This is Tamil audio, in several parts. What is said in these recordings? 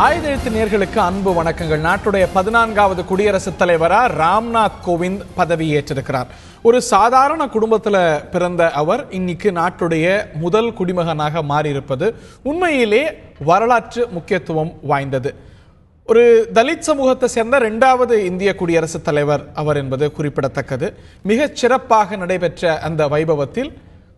ஆயுதெழுத்து நேயர்களுக்கு அன்பு வணக்கங்கள். நாட்டுடைய 14வது குடியரசுத் தலைவரா ராம்நாத் கோவிந்த் பதவியேற்றிருக்கிறார். ஒரு சாதாரண குடும்பத்தில் பிறந்த அவர் இன்னைக்கு நாட்டுடைய முதல் குடிமகனாக மாறியிருப்பது உண்மையிலே வரலாற்று முக்கியத்துவம் வாய்ந்தது. ஒரு தலித் சமூகத்தை சேர்ந்த 2வது இந்திய குடியரசுத் தலைவர் அவர் என்பது குறிப்பிடத்தக்கது. மிகச் சிறப்பாக நடைபெற்ற அந்த வைபவத்தில்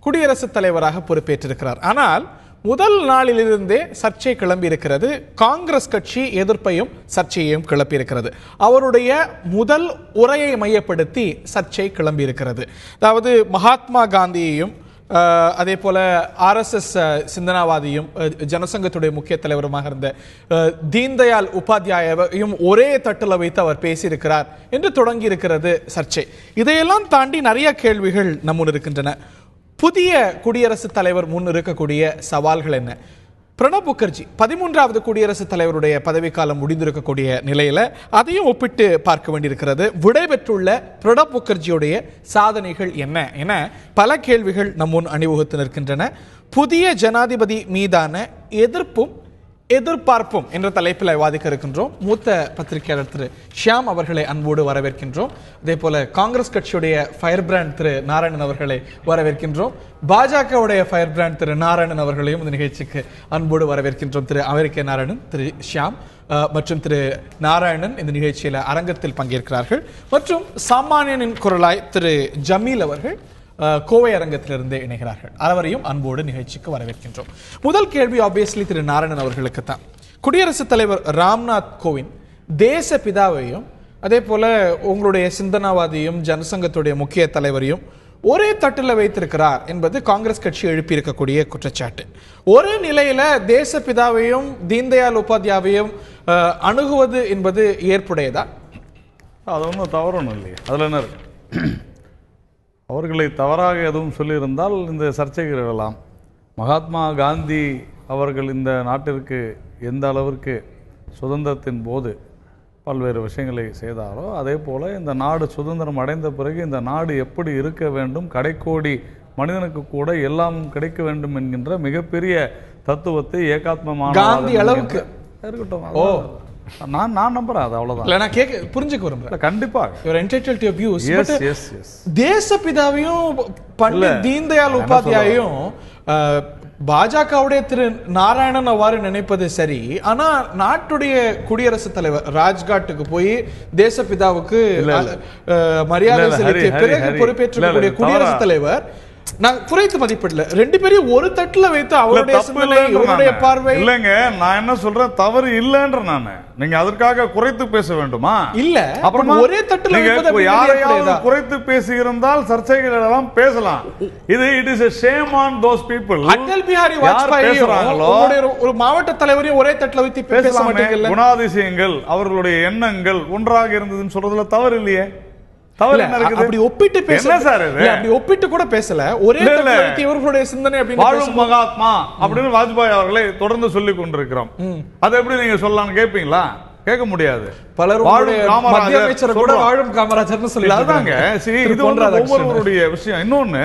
குடியரசுத் தலைவராக பொறுப்பேற்றிருக்கிறார். ஆனால் முதல் நாளிலிருந்தே சர்ச்சை கிளம்பி இருக்கிறது. காங்கிரஸ் கட்சி எதிர்ப்பையும் சர்ச்சையையும் கிளப்பியிருக்கிறது. அவருடைய முதல் உரையை மையப்படுத்தி சர்ச்சை கிளம்பி இருக்கிறது. அதாவது மகாத்மா காந்தியையும் அதே போல RSS சிந்தனாவாதியும் ஜனசங்கத்துடைய முக்கிய தலைவருமாக இருந்த தீன்தயாள் உபாத்யாயவையும் ஒரே தட்டில் வைத்து அவர் பேசியிருக்கிறார் என்று தொடங்கி இருக்கிறது சர்ச்சை. இதையெல்லாம் தாண்டி நிறைய கேள்விகள் நம்முன் இருக்கின்றன. புதிய குடியரசுத் தலைவர் முன் இருக்கக்கூடிய சவால்கள் என்ன? பிரணப் முகர்ஜி 13வது குடியரசுத் தலைவருடைய பதவிக்காலம் முடிந்திருக்கக்கூடிய நிலையில அதையும் ஒப்பிட்டு பார்க்க வேண்டியிருக்கிறது. விடைபெற்றுள்ள பிரணப் முகர்ஜியுடைய சாதனைகள் என்ன என பல கேள்விகள் நம் முன் அணிவகுத்து நிற்கின்றன. புதிய ஜனாதிபதி மீதான எதிர்ப்பும் எதிர்பார்ப்பும் என்ற தலைப்பில் விவாதிக்க இருக்கின்றோம். மூத்த பத்திரிகையாளர் திரு ஷியாம் அவர்களை அன்போடு வரவேற்கின்றோம். அதே போல காங்கிரஸ் கட்சியுடைய ஃபயர் பிராண்ட் திரு நாராயணன் அவர்களை வரவேற்கின்றோம். பாஜகவுடைய ஃபயர் பிராண்ட் திரு நாராயணன் அவர்களையும் இந்த நிகழ்ச்சிக்கு அன்போடு வரவேற்கின்றோம். திரு அமெரிக்க நாராயணன், திரு ஷியாம் மற்றும் திரு நாராயணன் இந்த நிகழ்ச்சியில் அரங்கத்தில் பங்கேற்கிறார்கள். மற்றும் சாமானியனின் குரலாய் திரு ஜமீல் அவர்கள் கோவை அரங்கத்திலிருந்து இணைகிறார்கள். அவரையும் அன்போடு நிகழ்ச்சிக்கு வரவேற்கின்றோம். முதல் கேள்வி ஆப்வியஸ்லி திரு நாராயணன் அவர்களுக்கு தான். குடியரசுத் தலைவர் ராம்நாத் கோவிந்த் தேச பிதாவையும் அதே போல உங்களுடைய சிந்தனாவாதியும் ஜனசங்கத்துடைய முக்கிய தலைவரையும் ஒரே தட்டில் வைத்திருக்கிறார் என்பது காங்கிரஸ் கட்சி எழுப்பியிருக்கக்கூடிய குற்றச்சாட்டு. ஒரே நிலையில தேச பிதாவையும் தீன்தயாள் உபாத்யாவையும் அணுகுவது என்பது ஏற்புடையதா? அது ஒன்றும் தவறு ஒன்றும் இல்லையா? அதில் என்ன இருக்கு? அவர்களை தவறாக எதுவும் சொல்லியிருந்தால் இந்த சர்ச்சைகள் எழலாம். மகாத்மா காந்தி அவர்கள் இந்த நாட்டிற்கு எந்த அளவிற்கு சுதந்திரத்தின் போது பல்வேறு விஷயங்களை செய்தாரோ அதே போல் இந்த நாடு சுதந்திரம் அடைந்த பிறகு இந்த நாடு எப்படி இருக்க வேண்டும், கடைக்கோடி மனிதனுக்கு கூட எல்லாம் கிடைக்க வேண்டும் என்கின்ற மிகப்பெரிய தத்துவத்தை ஏகாத்மமான காந்தி அளவுக்கு இருக்கட்டும். நான் நம்புறேன். அது அவ்வளவுதான். நான் கேட்க புரிஞ்சுக்க விரும்புறேன். கண்டிப்பாக you're entitled to your views. yes yes yes தேசபிதாவையும் Pandit Deendayal உபாத்யாயையும் பாஜகவுடைய திரு நாராயணன் அவ்வாறு நினைப்பது சரி. ஆனா நாட்டுடைய குடியரசுத் தலைவர் ராஜ்காட்டுக்கு போய் தேசபிதாவுக்கு மரியாதை செலுத்திய பிறகு பொறுப்பேற்றக்கூடிய குடியரசுத் தலைவர் நான் குறைத்து மதிப்பிடல. 2 பேரையும் ஒரு தட்டுல வைத்து அவருடைய சிந்தனை அவருடைய பார்வை இல்லங்க. நான் என்ன சொல்றேன், தவறு இல்லைன்ற நானு. நீங்க அதற்காக குறைத்து பேச வேண்டுமா? இல்ல. அப்புறம் ஒரே தட்டுல யாரையாவது குறைத்து பேசி இருந்தால் சர்ச்சைகள் எல்லாம் பேசலாம். இது it is a shame on those people. Atal Bihari Vajpayee ஒரு மாவட்ட தலைவரையும் ஒரே தட்டுல வைத்து பேச மாட்டீங்கல்ல? குணாதிசயங்கள் அவர்களுடைய எண்ணங்கள் ஒன்றாக இருந்ததுன்னு சொல்றதுல தவறு இல்லையே. அப்படி ஒப்பிட்டு பேசல சார். அப்படி ஒப்பிட்டு கூட பேசல. ஒரே தட்டுல இவர்களுடைய சிந்தனை அப்படின்னு வாழும் மகாத்மா அப்படின்னு வாஜ்பாய் அவர்களை தொடர்ந்து சொல்லிக் கொண்டிருக்கிறோம். அதை எப்படி நீங்க சொல்லலாம்னு கேட்பீங்களா? கேட்க முடியாது. பலரும் மத்திய அமைச்சர் கூட வாழும் காமராஜர்னு சொல்லி அதாங்க. இது ஒவ்வொருவருடைய விஷயம். இன்னொன்னு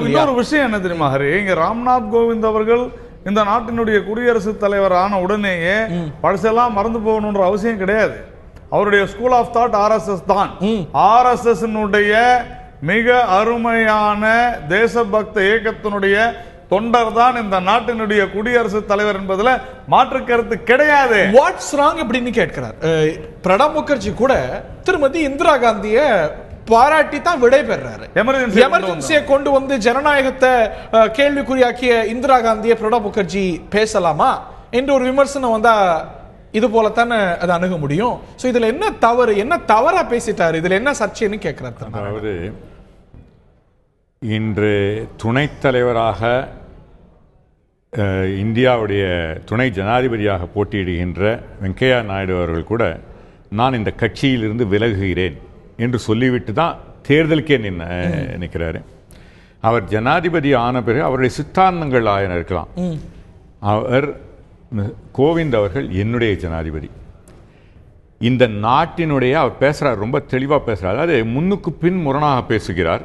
இன்னொரு விஷயம் என்ன தெரியுமா ஹரி? இங்க ராம்நாத் கோவிந்த் அவர்கள் இந்த நாட்டினுடைய குடியரசுத் தலைவர் ஆன உடனேயே பழசெல்லாம் மறந்து போகணுன்ற அவசியம் கிடையாது. அவருடைய ஸ்கூல் ஆஃப் தாட் RSS தான். RSS மிக அருமையான தேசபக்த இயக்கத்தினுடைய தொண்டர் தான் இந்த நாட்டினுடைய குடியரசுத் தலைவர் என்பதுல மாற்று கருத்து கிடையாது. வாட்ஸ் ராங் அப்படின்னு கேட்கிறார். பிரணப் முகர்ஜி கூட திருமதி இந்திரா காந்திய பாராட்டி தான் விடை பெறாரு. எமர்ஜென்சியை கொண்டு வந்து ஜனநாயகத்தை கேள்விக்குறியாக்கிய இந்திரா காந்தியை பிரணப் முகர்ஜி பேசலாமா என்று ஒரு விமர்சனம் வந்தா இது போலத்தானே அதை அணுக முடியும். சோ இதுல என்ன தவறு, என்ன தவறா பேசிட்டாரு, இதுல என்ன சர்ச்சைன்னு கேட்கிறார். அதாவது இன்று துணைத் தலைவராக இந்தியாவுடைய துணை ஜனாதிபதியாக போட்டியிடுகின்ற வெங்கையா நாயுடு அவர்கள் கூட நான் இந்த கட்சியிலிருந்து விலகுகிறேன் என்று சொல்லிவிட்டு தான் தேர்தலுக்கே நிற்கிறாரு. அவர் ஜனாதிபதி ஆன பிறகு அவருடைய சித்தாந்தங்கள் ஆயிரம் இருக்கலாம். அவர் கோவிந்த் அவர்கள் என்னுடைய ஜனாதிபதி. இந்த நாட்டினுடைய அவர் பேசுகிறார், ரொம்ப தெளிவாக பேசுகிறார். அதாவது முன்னுக்கு பின் முரணாக பேசுகிறார்.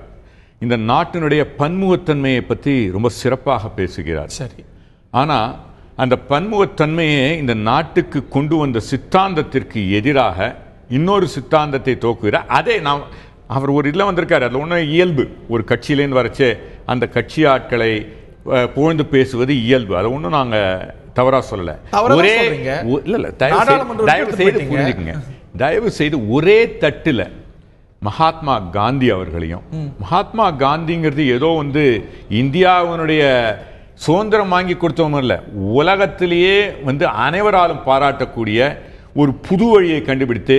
இந்த நாட்டினுடைய பன்முகத்தன்மையை பற்றி ரொம்ப சிறப்பாக பேசுகிறார். சரி. ஆனால் அந்த பன்முகத்தன்மையை இந்த நாட்டுக்கு கொண்டு வந்த சித்தாந்தத்திற்கு எதிராக இன்னொரு சித்தாந்தத்தை தோக்குகிறார். அதே நான் அவர் ஒரு இதில் வந்திருக்காரு, அதில் ஒன்று இயல்பு, ஒரு கட்சியிலேருந்து வரைச்சே அந்த கட்சி ஆட்களை புகழ்ந்து பேசுவது இயல்பு, அதை ஒன்றும் நாங்கள் தவறாக சொல்லலை. ஒரே இல்லை தயவு செய்து புரிஞ்சுக்குங்க, தயவு செய்து ஒரே தட்டில் மகாத்மா காந்தி அவர்களையும், மகாத்மா காந்திங்கிறது ஏதோ இந்தியாவினுடைய சுதந்திரம் வாங்கி கொடுத்தவங்க இல்லை, உலகத்திலேயே அனைவராலும் பாராட்டக்கூடிய ஒரு புது வழியை கண்டுபிடித்து,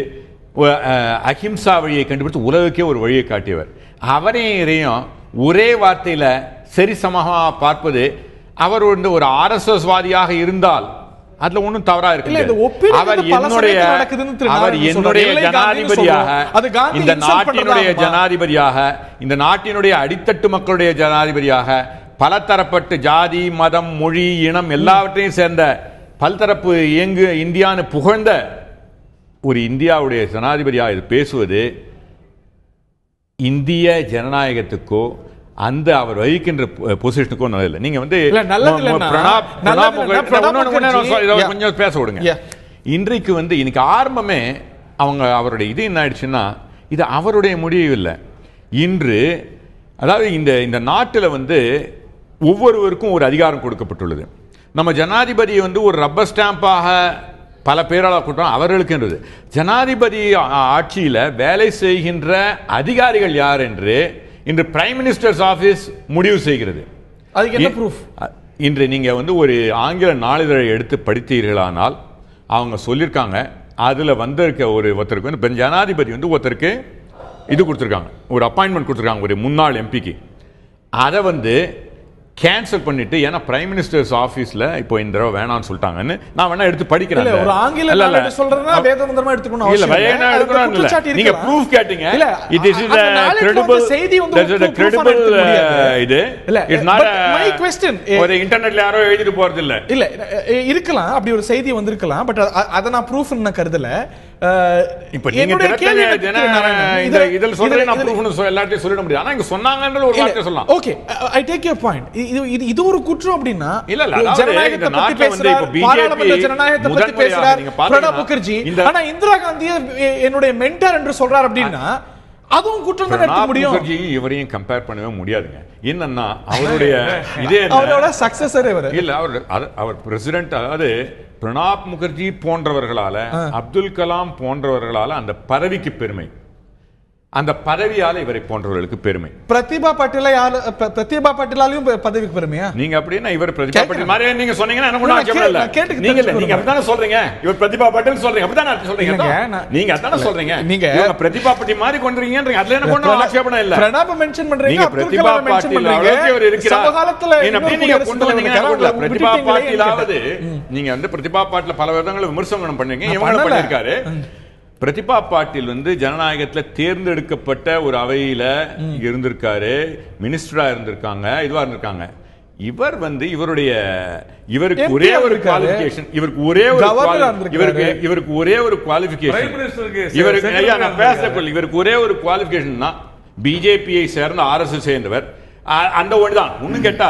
அஹிம்சா வழியை கண்டுபிடித்து உலகுக்கே ஒரு வழியை காட்டியவர். அவரையும் ஒரே வார்த்தையில் சரிசமமாக பார்ப்பது, அவர் ஒரு RSS வாதியாக இருந்தால் அதுல ஒன்றும் தவறா இருக்கு. அவர் என்னுடைய ஜனாதிபதியாக, இந்த நாட்டினுடைய ஜனாதிபதியாக, இந்த நாட்டினுடைய அடித்தட்டு மக்களுடைய ஜனாதிபதியாக, பலதரப்பட்டு ஜாதி மதம் மொழி இனம் எல்லாவற்றையும் சேர்ந்த பல்தரப்பு இந்தியான்னு புகழ்ந்த ஒரு இந்தியாவுடைய ஜனாதிபதியாக இது பேசுவது இந்திய ஜனநாயகத்துக்கோ அந்த அவர் வகிக்கின்ற பொசிஷனுக்கோ நல்லதில்லை. நீங்க கொஞ்சம் பேச விடுங்க. இன்றைக்கு இன்னைக்கு ஆரம்பமே அவருடைய இது என்ன ஆயிடுச்சுன்னா, இது அவருடைய முடிவு இல்லை. இன்று அதாவது இந்த நாட்டில் ஒவ்வொருவருக்கும் ஒரு அதிகாரம் கொடுக்கப்பட்டுள்ளது. நம்ம ஜனாதிபதி ஒரு ரப்பர் ஸ்டாம்பாக பல பேரால் கூட்டம் அவர்களுக்கு ஜனாதிபதி ஆட்சியில் வேலை செய்கின்ற அதிகாரிகள் யார் என்று இன்று பிரைம் மினிஸ்டர்ஸ் ஆபீஸ் முடிவு செய்கிறது. அதுக்கு என்ன ப்ரூஃப்? இன்று நீங்க ஒரு ஆங்கில நாளிதழை எடுத்து படித்தீர்களானால் அவங்க சொல்லியிருக்காங்க, அதுல வந்திருக்க ஒருத்தருக்கு ஜனாதிபதி ஒருத்தருக்கு இது கொடுத்துருக்காங்க, ஒரு அப்பாயின்மெண்ட் கொடுத்துருக்காங்க ஒரு முன்னாள் எம்பிக்கு. அதை கேன்சல் பண்ணிட்டு, ஏன்னா பிரைம் மினிஸ்டர்ஸ் ஆபீஸ்ல இப்போ இந்த தடவை வேணாம்னு சொல்லிட்டாங்கன்னு நான் வேணா எடுத்து படிக்கிறேன். ஒரு ஆங்கில சொல்றதா வேதமந்திரமா எடுத்துக்கணும் இல்ல, வேணா எடுக்கணும் இல்ல, நீங்க ப்ரூஃப் கேட்டிங்க. இட் இஸ் கிரெடிபிள் செய்தி கிரெடிபிள் இது இட்ஸ் நாட் மை क्वेश्चन. ஒரு இன்டர்நெட்ல யாரோ எழுதிட்டு போறது இல்ல. இல்ல இருக்கலாம், அப்படி ஒரு செய்தி வந்திருக்கலாம், பட் அத நான் ப்ரூஃப் என்ன கருதல. இப்ப நீங்க இந்த இதல் சொல்றேன், நான் ப்ரூஃப்னு எல்லாத்தையும் சொல்லிட முடியாது. ஆனா இங்க சொன்னாங்கன்ற ஒரு வார்த்தை சொல்லலாம். Okay, I take your point. இது ஒரு குற்றம் அப்படின்னா இல்ல ஜனநாயகத்தை பத்தி பேசுறாரு, பாராளுமன்ற ஜனநாயகத்தை பத்தி பேசுறாரு பிரணாப் முகர்ஜி. ஆனா இந்திரா காந்தியை என்னுடைய மென்டர் என்று சொல்றாரு அப்படின்னா அதுவும் குற்றம் தான் எடுக்க முடியும். முகர்ஜி இவரையும் கம்பேர் பண்ணவே முடியாதுங்க. என்னன்னா அவருடைய இதே அவரோட சக்சஸர் இவர் இல்ல, அவர் பிரசிடென்ட். அதாவது பிரணாப் முகர்ஜி போன்றவர்களால, அப்துல் கலாம் போன்றவர்களால அந்த பதவிக்கு பெருமை, அந்த பதவியால இவரை போன்றவர்களுக்கு பெருமை. பிரதிபா பட்டேலாலையும் பதவிக்கு பெருமையா? நீங்க அப்படின்னா இவர் பிரதிபா பட்டேல் மாதிரி நீங்க சொன்னீங்கன்னா எனக்கு ஒண்ணும் ஆட்சேபம் இல்ல. நீங்க அப்படிதானே சொல்றீங்க, இவர் பிரதிபா பட்டேல் சொல்றீங்க, அப்படிதானே சொல்றீங்க, நீங்க அதானே சொல்றீங்க. நீங்க பிரதிபா பட்டேல் மாதிரி கொண்டீங்கன்றீங்க, அதுல எனக்கு ஒண்ணும் ஆட்சேபம் இல்ல. பிரணாப் மென்ஷன் பண்றீங்க, நீங்க பிரதிபா பட்டேல் அளவுக்கு இவர் இருக்கிறார். சமகாலத்துல எப்படி நீங்க கொண்டு வந்தீங்க? பிரதிபா பட்டேலாவது நீங்க பிரதிபா பட்டேல் பல விதங்களை விமர்சனம் பண்ணீங்க, இவங்க பண்ணிருக்காரு. பிரதிபா பாட்டீல் ஜனநாயகத்தில் தேர்ந்தெடுக்கப்பட்ட ஒரு அவையில இருந்திருக்காரு, மினிஸ்டரா இருந்திருக்காங்க, இதுவா இருந்திருக்காங்க. இவர் இவருக்கு ஒரே ஒரு குவாலிஃபிகேஷன், இவருக்கு ஒரே ஒரு குவாலிஃபிகேஷன், இவருக்கு ஒரே ஒரு குவாலிஃபிகேஷன் தான் பிஜேபியை சேர்ந்த RSS சேர்ந்தவர். அந்த ஒண்ணுதான். ஒண்ணு கேட்டா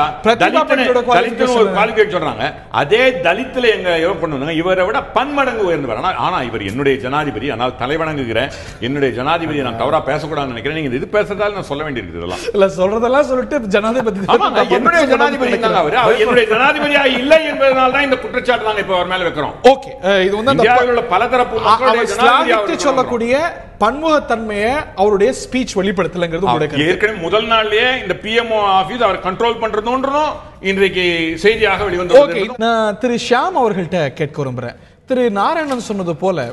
சொல்றாங்க, அதே தலித்துல எங்க பண்ணுவாங்க, இவரை விட பன்மடங்கு உயர்ந்தவர். ஆனா இவர் என்னுடைய ஜனாதிபதி, ஆனால் தலைவணங்குகிறேன், என்னுடைய ஜனாதிபதியை நான் தவறா பேசக்கூடாதுன்னு நினைக்கிறேன். நீங்க இது பேசுறதால நான் சொல்ல வேண்டியிருக்கு. இதெல்லாம் இல்ல, சொல்றதெல்லாம் சொல்லிட்டு ஜனாதிபதி என்னுடைய ஜனாதிபதி அவர் என்னுடைய ஜனாதிபதியா இல்லை என்பதனால தான் இந்த குற்றச்சாட்டு நாங்க இப்ப அவர் மேல வைக்கிறோம். ஓகே, இது இந்தியாவில் பலதரப்பு மக்களுடைய சொல்லக்கூடிய பன்முகத்தன்மையை அவருடைய ஸ்பீச் வெளிப்படுத்தலங்கிறது ஏற்கனவே முதல் நாள்லயே இந்த பிஎம்ஓ ஆபீஸ் அவர் கண்ட்ரோல் பண்றதுன்றதும் இன்றைக்கு செய்தியாக வெளிவந்தது. நான் திரு ஷியாம் அவர்கள்ட்ட கேட்க விரும்புறேன். திரு நாராயணன் சொன்னது போல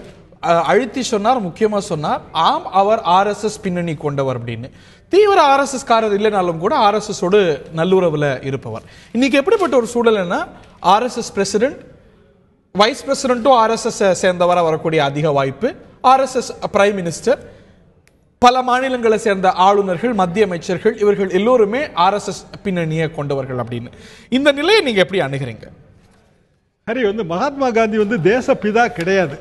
அழுத்தி சொன்னார், முக்கியமா சொன்னார், ஆம் அவர் RSS பின்னணி கொண்டவர் அப்படின்னு. தீவிர RSS காரர் இல்லைனாலும் கூட RSS ஓடு நல்லுறவுல இருப்பவர். இன்னைக்கு எப்படிப்பட்ட ஒரு சூழல்னா, RSS பிரசிடென்ட், வைஸ் பிரசிடென்ட்டும் RSS சேர்ந்தவராக வரக்கூடிய அதிக வாய்ப்பு, RSS பிரைம் மினிஸ்டர், பல மாநிலங்களை சேர்ந்த ஆளுநர்கள், மத்திய அமைச்சர்கள், இவர்கள் எல்லோருமே RSS பின்னணியை கொண்டவர்கள் அப்படின்னு. இந்த நிலையை நீங்க எப்படி அணுகிறீங்க? ஹரி, மகாத்மா காந்தி தேச பிதா கிடையாது,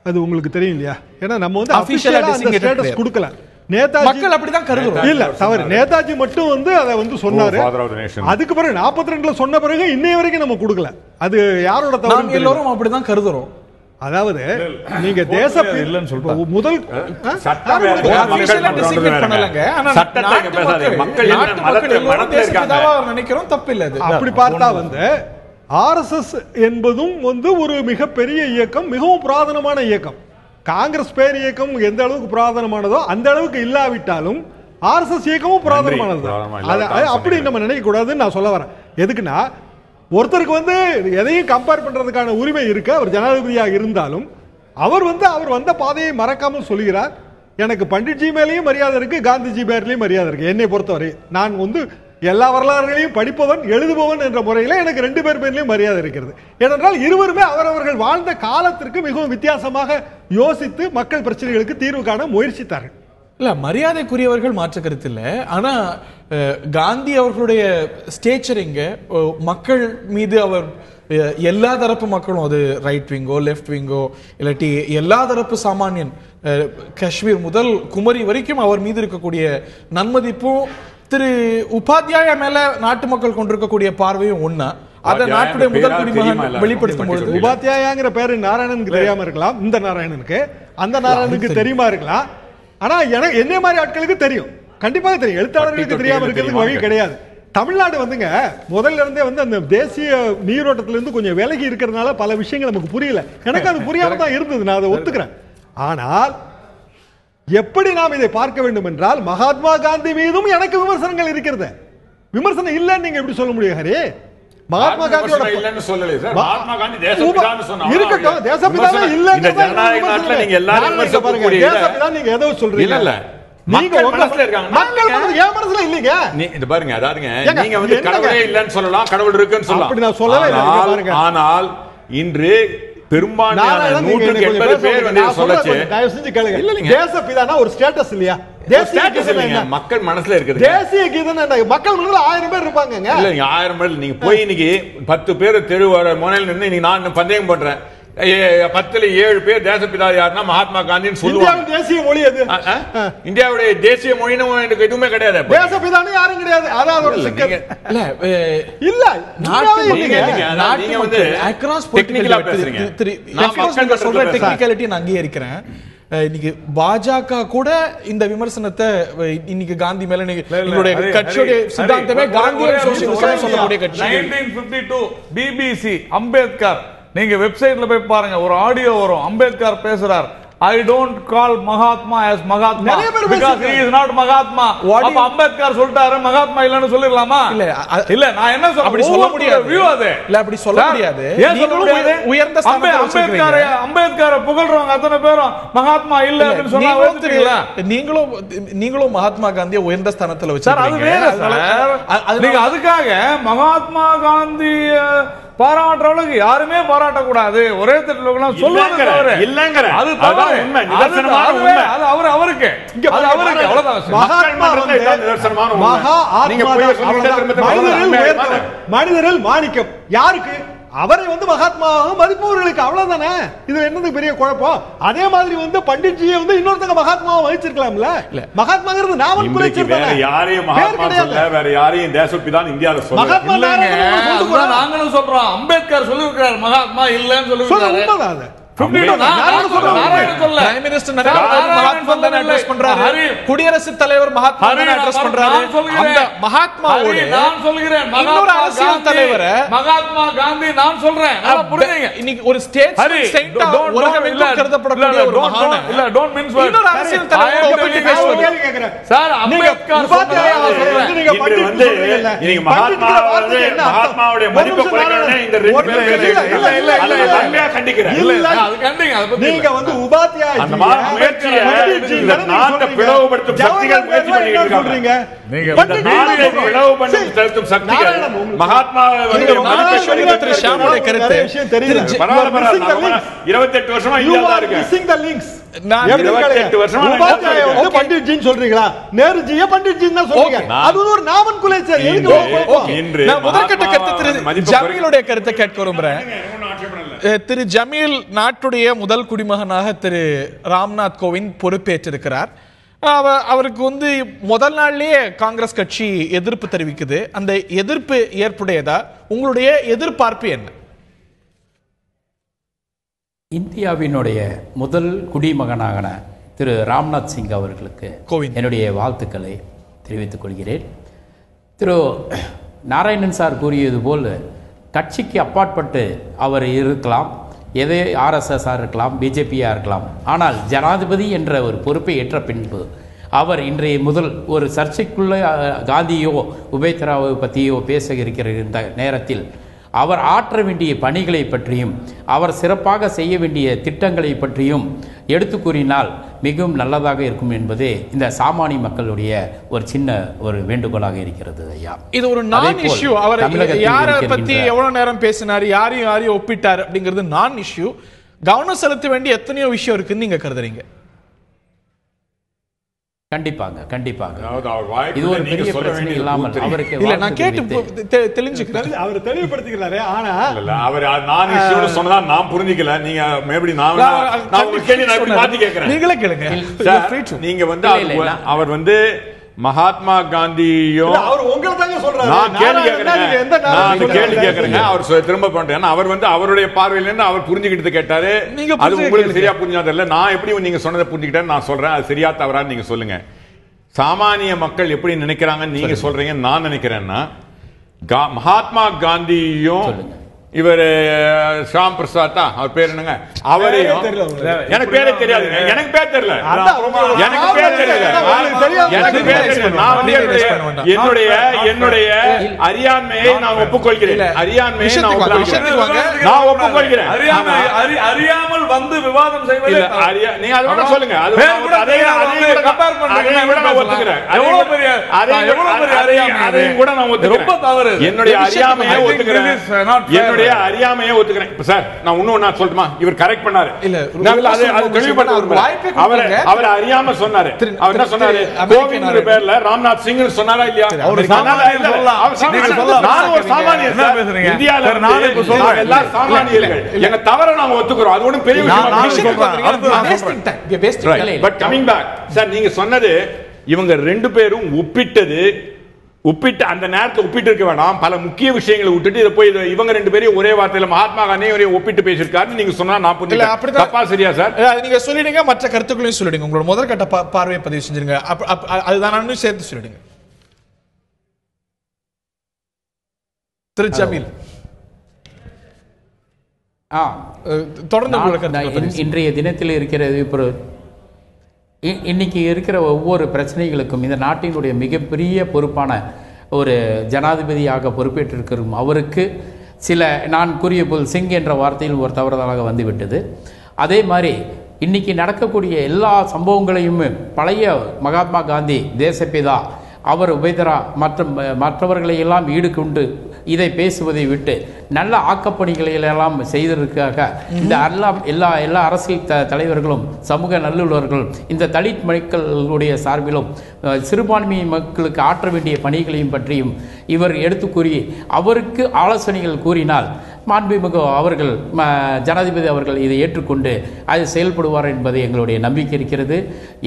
அது உங்களுக்கு தெரியும் இல்லையா? ஏன்னா நம்ம அபிஷியலா அந்த ஸ்டேட்டஸ் கொடுக்கல. நேதாஜி மக்கள் அப்படிதான் கருதுறோம். இல்ல தவறு, நேதாஜி மட்டும் வந்து அதை வந்து சொன்னாரு. அதுக்கு பிறகு 42ல சொன்ன பிறகு இன்னைய வரைக்கும் நம்ம கொடுக்கல. அது யாரோட தவறு? எல்லாரும் அப்படிதான் கருதுறோம். அதாவது நீங்க தேச இல்லன்னு சொல்றாங்க. முதல் நினைக்கிறோம், தப்பு இல்ல. அப்படி பார்த்தா வந்து ஆர்எஸ்எஸ் என்பதும் வந்து ஒரு மிகப்பெரிய இயக்கம், மிகவும் புராதனமான இயக்கம். காங்கிரஸ் பேர் இயக்கம் எந்த அளவுக்கு புராதனமானதோ அந்த அளவுக்கு இல்லாவிட்டாலும் ஆர்எஸ்எஸ் இயக்கமும் புராதனமானது. அப்படி நம்ம நினைக்க கூடாதுன்னு நான் சொல்ல வரேன். எதுக்குன்னா, ஒருத்தருக்கு வந்து எதையும் கம்பேர் பண்றதுக்கான உரிமை இருக்கு. அவர் ஜனாதிபதியாக இருந்தாலும் அவர் வந்த பாதையை மறக்காமல் சொல்கிறார். எனக்கு பண்டிட்ஜி மேலேயும் மரியாதை இருக்கு, காந்திஜி பேர்லயும் மரியாதை இருக்கு. என்னை பொறுத்தவரை நான் வந்து எல்லா வரலாறுகளையும் படிப்பவன், எழுதுபவன் என்ற முறையில் எனக்கு 2 பேர் பேர்லயும் மரியாதை இருக்கிறது. ஏனென்றால் இருவருமே அவரவர்கள் வாழ்ந்த காலத்திற்கு மிகவும் வித்தியாசமாக யோசித்து மக்கள் பிரச்சனைகளுக்கு தீர்வு காண முயற்சித்தார்கள். இல்ல, மரியாதைக்குரியவர்கள் மாற்று கருத்து இல்ல. ஆனா காந்தி அவர்களுடைய ஸ்டேச்சரிங்க மக்கள் மீது அவர் எல்லா தரப்பு மக்களும், அது ரைட் விங்கோ லெஃப்ட் விங்கோ இல்லாட்டி எல்லா தரப்பு சாமானியன், காஷ்மீர் முதல் குமரி வரைக்கும் அவர் மீது இருக்கக்கூடிய நன்மதிப்பும் திரு உபாத்யாயா மேல நாட்டு மக்கள் கொண்டிருக்கக்கூடிய பார்வையும் ஒண்ணா. அதை நாட்டுடைய முதல் குடிமகன் வெளிப்படுத்தும் பொழுது உபாத்யாயாங்கிற பேரு நாராயணனுக்கு தெரியாம இருக்கலாம், இந்த நாராயணனுக்கு அந்த நாராயணனுக்கு தெரியுமா இருக்கலாம். ஆனா எனக்கு என்ன மாதிரி ஆட்களுக்கு தெரியும், கண்டிப்பாக தெரியும். எழுத்தாளர்களுக்கு தெரியாம இருக்கிறதுக்கு வழி கிடையாது. தமிழ்நாடு வந்துங்க முதல்ல இருந்தே வந்து அந்த தேசிய நீரோட்டத்திலிருந்து கொஞ்சம் விலகி இருக்கிறதுனால பல விஷயங்கள் நமக்கு புரியல. எனக்கு அது புரியாம தான் இருந்தது, நான் அதை ஒத்துக்கிறேன். ஆனால் எப்படி நாம் இதை பார்க்க வேண்டும் என்றால், மகாத்மா காந்தி மீதும் எனக்கு விமர்சனங்கள் இருக்கிறது. விமர்சனம் இல்லன்னு நீங்க எப்படி சொல்ல முடியும் ஹரி? மகாத்மா காந்தியோட இல்லன்னு சொல்லல சார். மகாத்மா காந்தி தேசப்பிதான்னு சொன்னாங்க. இருக்கட்டும், தேசப்பிதாவே இல்லன்னு இந்த ஜனநாயக நாட்டுல நீங்க எல்லாரும் விமர்சிக்கக்கூடிய தேசப்பிதா நீங்க ஏதோ சொல்றீங்க. இல்ல இல்ல, நீங்க மனசுல இருக்காங்க, மக்கள் மனசுல ஏன் மனசுல இல்லீங்க? இந்த பாருங்க, அதாருங்க, நீங்க வந்து கடவுளே இல்லன்னு சொல்லலாம், கடவுள் இருக்குன்னு சொல்லலாம். அப்படி நான் சொல்லவே இல்ல. பாருங்க, ஆனால் இன்று பெரும்பான்மையான 180 பேர் வந்து சொல்லச்சு. தயவு செஞ்சு கேளுங்க, தேசப்பிதானா ஒரு ஸ்டேட்டஸ் இல்லையா? தேசிய கீதம் மக்கள் மனசுல இருக்குது. தேசிய கீதம் மக்கள் மனசுல 1000 பேர் இருப்பாங்க. இல்ல, நீங்க 1000 பேர் நீங்க போய் இன்னைக்கு 10 பேர் தெரு முனையில நின்று இன்னைக்கு நான் பந்தயம் பண்றேன், 10ல 7 பேர் தேசப்பிதா யாருன்னா மகாத்மா காந்தின்னு சொல்லுவாங்க. தேசிய மொழி அது, இந்தியாவுடைய தேசிய மொழின்னு எனக்கு எதுவுமே கிடையாது. தேசப்பிதான்னு யாரும் கிடையாது. அதாவது ஒரு சிக்கல் இல்ல. நீங்க வந்து டெக்னிக்கலா பேசுறீங்க. நான் சொல்ற டெக்னிக்காலிட்டி நான் அங்கீகரிக்கிறேன். இன்னைக்கு பாஜக கூட இந்த விமர்சனத்தை இன்னைக்கு காந்தி மேல எங்களுடைய கட்சியுடைய சித்தாந்தமே காந்திய சோசியலிசம் சொல்லக்கூடிய கட்சி. 1952 பிபிசி அம்பேத்கர், நீங்க வெப்சைட்ல போய் பாருங்க, ஒரு ஆடியோ வரும். அம்பேத்கர் பேசுறார், I don't call Mahatma as Mahatma because he is not Mahatma. அப்ப அம்பேத்கர் சொல்லிட்டாரு, மகாத்மா இல்லன்னு சொல்லிரலாமா? இல்ல நான் என்ன சொல்றேன், அப்படி சொல்ல முடியாது. வியூ அது இல்ல, அப்படி சொல்ல முடியாது. ஏன் சொல்ல முடியாது? உயர்ந்த ஸ்தானத்துல அம்பேத்கரை புகழ்றவங்க அத்தனை பேரும் மகாத்மா இல்ல அப்படின்னு சொன்னா ஒத்துக்கிறீங்களா? நீங்களும் மகாத்மா காந்தியை உயர்ந்த ஸ்தானத்துல வச்சிருக்கீங்க. அது வேற சார். நீங்க அதுக்காக மகாத்மா காந்தி பாராட்டுற அளவுக்கு யாருமே பாராட்டக்கூடாது, ஒரே தட்டில் சொல்லுவாங்க. அது உண்மை, நிதர்சனமான உண்மை. அது அவருக்கு மனிதரில் மாணிக்கம் யாருக்கு? அவரை வந்து மகாத்மாவாக மதிப்பவர்களுக்கு, அவ்வளவுதானே. இது என்னது பெரிய குழப்பம்? அதே மாதிரி வந்து பண்டிட்ஜியை வந்து இன்னொருத்தங்க மகாத்மாவை வகிச்சிருக்கலாம்ல. மகாத்மாங்கிறது நாம வேற யாரையும் மகாத்மா சொல்ல, வேற யாரையும் தேசப்பிதான் இந்தியாவில் சொல்ல. மகாத்மா நாங்களும் சொல்றோம், அம்பேத்கர் சொல்லியிருக்கிறார் மகாத்மா இல்லன்னு சொல்லியிருக்காரு. குடியரசுத் தலைவர் மகாத்மா காந்தி நான் சொல்றேன். இன்னைக்கு ஒரு ஸ்டேட் கருதப்படக்கூடிய நீங்க வந்து உபாத்யாயா அந்த முயற்சியை நாட்டை பிளவுபடுத்தும் சக்திகள் முயற்சி பண்ணிட்டு இருக்காங்க. நீங்க இந்த நாட்டை பிளவுபடுத்தும் செலுத்தும் சக்திகள் மகாத்மாவை வந்து திரு ஷாமுடைய கருத்து தெரியுது. 28 வருஷமா இந்தியால இருக்கு. நான் 28 வருஷமா உபாத்யாயா வந்து பண்டிட்ஜின்னு சொல்றீங்களா? நேருஜியை பண்டிட்ஜின்னு தான் சொல்றீங்க. அது ஒரு நாமன் குலேச்சர். எதுக்கு நான் முதற்கட்ட கருத்து திரு ஜமீலுடைய கருத்தை கேட்க விரும்புறேன். திரு ஜமீல் நாட்டுடைய முதல் குடிமகனாக திரு ராம்நாத் கோவிந்த் பொறுப்பேற்றிருக்கிறார். அவருக்கு வந்து முதல் நாள்லயே காங்கிரஸ் கட்சி எதிர்ப்பு தெரிவிக்குது. அந்த எதிர்ப்பு ஏற்புடையதா? உங்களுடைய எதிர்பார்ப்பு என்ன? இந்தியாவினுடைய முதல் குடிமகனான திரு ராம்நாத் சிங் அவர்களுக்கு என்னுடைய வாழ்த்துக்களை தெரிவித்துக் கொள்கிறேன். திரு நாராயணன் சார் கூறியது போல் கட்சிக்கு அப்பாற்பட்டு அவர் இருக்கலாம், எதே ஆர்எஸ்எஸ்ஸாக இருக்கலாம், பிஜேபியாக இருக்கலாம். ஆனால் ஜனாதிபதி என்ற ஒரு பொறுப்பை ஏற்ற பின்பு அவர் இன்றைய முதல் ஒரு சர்ச்சைக்குள்ள காந்தியோ உபேத்ராவை பற்றியோ பேச இருக்கிற இந்த நேரத்தில் அவர் ஆற்ற வேண்டிய பணிகளை பற்றியும் அவர் சிறப்பாக செய்ய வேண்டிய திட்டங்களை பற்றியும் எடுத்து கூறினால் மிகவும் நல்லதாக இருக்கும் என்பதே இந்த சாமானிய மக்களுடைய ஒரு சின்ன ஒரு வேண்டுகோளாக இருக்கிறது. ஐயா, இது ஒரு நான் இஷ்யூ. அவர் யாரை பத்தி எவ்வளவு நேரம் பேசினார், யாரையும் ஒப்பிட்டார் அப்படிங்கிறது நான் இஷ்யூ. கவனம் செலுத்த வேண்டிய எத்தனையோ விஷயம் இருக்குன்னு நீங்க கருதுறீங்க? கண்டிப்பாக கண்டிப்பாக இது ஒரு பெரிய பிரச்சனை இல்லாமல் அவருக்கு இல்ல நான் கேட்டு தெளிஞ்சுக்கிறேன். அவர் தெளிவுபடுத்திக்கிறாரு. ஆனா அவர் நான் இஷ்யூன்னு சொன்னதா நான் புரிஞ்சிக்கல. நீங்க மேபடி நான் ஒரு கேள்வி நான் மாத்தி கேக்குறேன். நீங்களே கேளுங்க. நீங்க வந்து அவர் வந்து மகாத்மா காந்தியும் அவர் உங்களை தாங்க சொல்றாரு. நான் கேள்வி கேக்குறேங்க. அவர் திரும்ப பண்றேன். அவர் வந்து அவருடைய பார்வையில இருந்து அவர் புரிஞ்சுக்கிட்டு கேட்டாரு. அது உங்களுக்கு சரியா புரிஞ்சாது இல்ல. நான் எப்படி நீங்க சொன்னதை புரிஞ்சுக்கிட்டேன் நான் சொல்றேன். அது சரியா தவறா நீங்க சொல்லுங்க. சாமானிய மக்கள் எப்படி நினைக்கிறாங்கன்னு நீங்க சொல்றீங்க. நான் நினைக்கிறேன்னா மகாத்மா காந்தியும் இவர் ஷாம் பிரசாத் அவர் பேர் என்னங்க, அவரையும் எனக்கு பேரே தெரியாது. எனக்கு பேர் தெரியல. எனக்கு பேர் தெரியல. எனக்கு பேர் தெரியல. நான் வந்து என்னுடைய அறியாண்மையை நான் ஒப்புக்கொள்கிறேன். அறியாண்மையை நான் ஒப்புக்கொள்கிறேன். அறியாமல் வந்து விவாதம் செய்வது நீங்க அதை கூட சொல்லுங்க. அதையும் கூட நான் ஒத்துக்கிறேன். என்னுடைய அறியாமையை ஒத்துக்கிறேன். அறியாமையே ஒத்துக்கிறேன். சார் நான் இன்னும் நான் சொல்லட்டுமா? இவர் கரெக்ட் பண்ணாரு. அவர் அறியாம சொன்னாரு. அவர் என்ன சொன்னாரு? கோவிந்த் பேர்ல ராம்நாத் சிங் சொன்னாரா இல்லையா? நான் ஒரு சாமானியர். இந்தியால எல்லா சாமானியர்கள் எங்க தவற நாங்க ஒத்துக்கிறோம். அது ஒன்றும் பெரிய விஷயம். பட் கமிங் பேக் சார், நீங்க சொன்னது இவங்க ரெண்டு பேரும் ஒப்பிட்டு அந்த நேரத்தில் ஒப்பிட்டு இருக்க வேண்டாம். பல முக்கிய விஷயங்களை விட்டுட்டு இதை போய் இவங்க ரெண்டு பேரும் ஒரே வார்த்தையில மகாத்மா காந்தியும் ஒப்பிட்டு பேசியிருக்காரு நீங்க சொன்னா நான் புரியல. தப்பா சரியா சார்? நீங்க சொல்லிடுங்க, மற்ற கருத்துக்களையும் சொல்லிடுங்க. உங்களோட முதல் கட்ட பார்வையை பதிவு செஞ்சிருங்க. அதுதான் சேர்த்து சொல்லிடுங்க. திரு ஜமீல் தொடர்ந்து இன்றைய தினத்தில் இருக்கிறது. இன்னைக்கு இருக்கிற ஒவ்வொரு பிரச்சனைகளுக்கும் இந்த நாட்டினுடைய மிகப்பெரிய பொறுப்பான ஒரு ஜனாதிபதியாக பொறுப்பேற்றிருக்கிறோம். அவருக்கு சில நான் கூறிய போல் சிங் என்ற வார்த்தையில் ஒரு தவறுதலாக வந்துவிட்டது. அதே மாதிரி இன்னைக்கு நடக்கக்கூடிய எல்லா சம்பவங்களையும் பழைய மகாத்மா காந்தி தேசப்பிதா அவர் உபேத்ரா மற்றவர்களை எல்லாம் ஈடுகொண்டு இதை பேசுவதை விட்டு நல்ல ஆக்கப்பணிகளை எல்லாம் செய்ததற்காக இந்த எல்லா அரசியல் தலைவர்களும் சமூக நல்லுள்ளவர்களும் இந்த தலித் மக்களுடைய சார்பிலும் சிறுபான்மை மக்களுக்கு ஆற்ற வேண்டிய பணிகளையும் பற்றியும் இவர் எடுத்து கூறி அவருக்கு ஆலோசனைகள் கூறினால் மாண்புமிகு அவர்கள் ஜனாதிபதி அவர்கள் இதை ஏற்றுக்கொண்டு அது செயல்படுவார் என்பது எங்களுடைய நம்பிக்கை இருக்கிறது.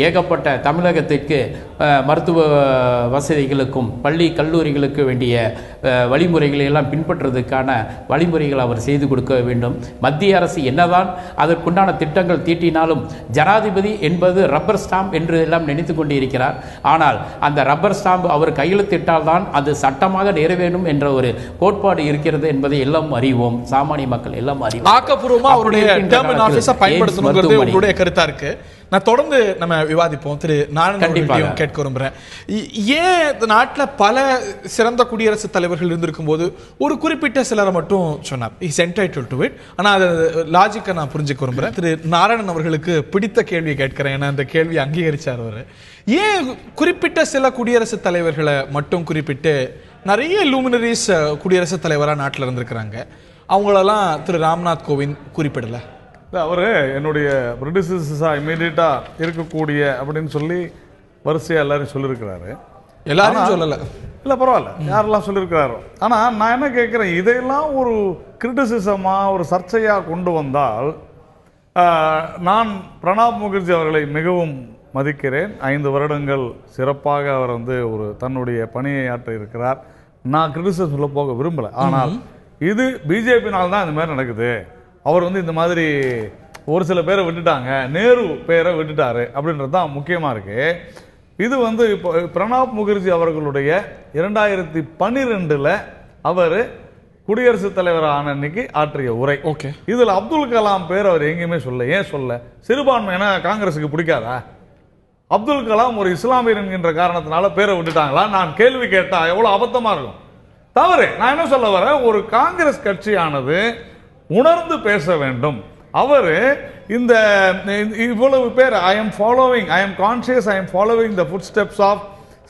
ஏகப்பட்ட தமிழகத்திற்கு மருத்துவ வசதிகளுக்கும் பள்ளி கல்லூரிகளுக்கு வேண்டிய வழிமுறைகளை எல்லாம் பின்பற்றுவதற்கான வழிமுறைகள் அவர் செய்து கொடுக்க வேண்டும். மத்திய அரசு என்னதான் அதற்குண்டான திட்டங்கள் தீட்டினாலும் ஜனாதிபதி என்பது ரப்பர் ஸ்டாம்ப் என்று எல்லாம் நினைத்து கொண்டு இருக்கிறார். ஆனால் அந்த ரப்பர் ஸ்டாம்ப் அவர் கையெழுத்திட்டால் தான் அது சட்டமாக நிறைவேறும் என்ற ஒரு கோட்பாடு இருக்கிறது என்பதை எல்லாம் அறிவோம். சாமானிய மக்கள் எல்லாம் அறிவோம். ஆக்கப்பூர்வமா அவருடைய டெர்மினல் ஆபீஸை பயன்படுத்தணும்ங்கிறது உங்களுடைய கருத்தா இருக்கு. நான் தொடர்ந்து நம்ம விவாதிப்போம். திரு நாராயணன் கேட்க விரும்புறேன். ஏன் நாட்டில் பல சிறந்த குடியரசுத் தலைவர்கள் இருந்திருக்கும் போது ஒரு குறிப்பிட்ட சிலரை மட்டும் சொன்னார், இஸ் என்டைட்டில்ட் டு இட். ஆனால் அது லாஜிக்கை நான் புரிஞ்சுக்க விரும்புறேன். திரு நாராயணன் அவர்களுக்கு பிடித்த கேள்வியை கேட்கிறேன். ஏன்னா அந்த கேள்வியை அங்கீகரிச்சார் அவர். ஏன் குறிப்பிட்ட சில குடியரசுத் தலைவர்களை மட்டும் குறிப்பிட்டு நிறைய லூமினரிஸ் குடியரசுத் தலைவராக நாட்டில் இருந்திருக்கிறாங்க, அவங்களெல்லாம் திரு ராம்நாத் கோவிந்த் குறிப்பிடல? அவர் என்னுடைய பிரிட்டிஷா இமீடியட்டா இருக்கக்கூடிய அப்படின்னு சொல்லி வரிசையா எல்லாரும் சொல்லியிருக்கிறாரு. எல்லாரும் சொல்லல, இல்லை பரவாயில்ல, யாரெல்லாம் சொல்லியிருக்கிறாரோ. ஆனால் நான் என்ன கேட்குறேன், இதையெல்லாம் ஒரு கிரிட்டிசிசமாக ஒரு சர்ச்சையாக கொண்டு வந்தால் நான் பிரணாப் முகர்ஜி அவர்களை மிகவும் மதிக்கிறேன். 5 வருடங்கள் சிறப்பாக அவர் ஒரு தன்னுடைய பணியை ஆற்ற இருக்கிறார். நான் கிரிட்டிசிசம் சொல்ல போக விரும்பல. ஆனால் இது பிஜேபினால் தான் இந்த மாதிரி நடக்குது. அவர் இந்த மாதிரி ஒரு சில பேரை விட்டுட்டாங்க, நேரு பேரை விட்டுட்டாரு அப்படின்றது தான் முக்கியமா இருக்கு. இது இப்போ பிரணாப் முகர்ஜி அவர்களுடைய 2012 அவர் குடியரசுத் தலைவர் ஆன அன்னைக்கு ஆற்றிய உரை. ஓகே, இதுல அப்துல் கலாம் பேர் அவர் எங்கேயுமே சொல்ல. ஏன் சொல்ல? சிறுபான்மையான காங்கிரஸுக்கு பிடிக்காதா? அப்துல் கலாம் ஒரு இஸ்லாமியர் என்கின்ற காரணத்தினால பேரை விட்டுட்டாங்களா? நான் கேள்வி கேட்டா எவ்வளவு அபத்தமா இருக்கும். தவறு. நான் என்ன சொல்ல வரேன், ஒரு காங்கிரஸ் கட்சியானது உணர்ந்து பேச வேண்டும். அவரு இந்த இவ்வளவு பேர் I am conscious, I am following the ஃபுட் ஸ்டெப்ஸ் of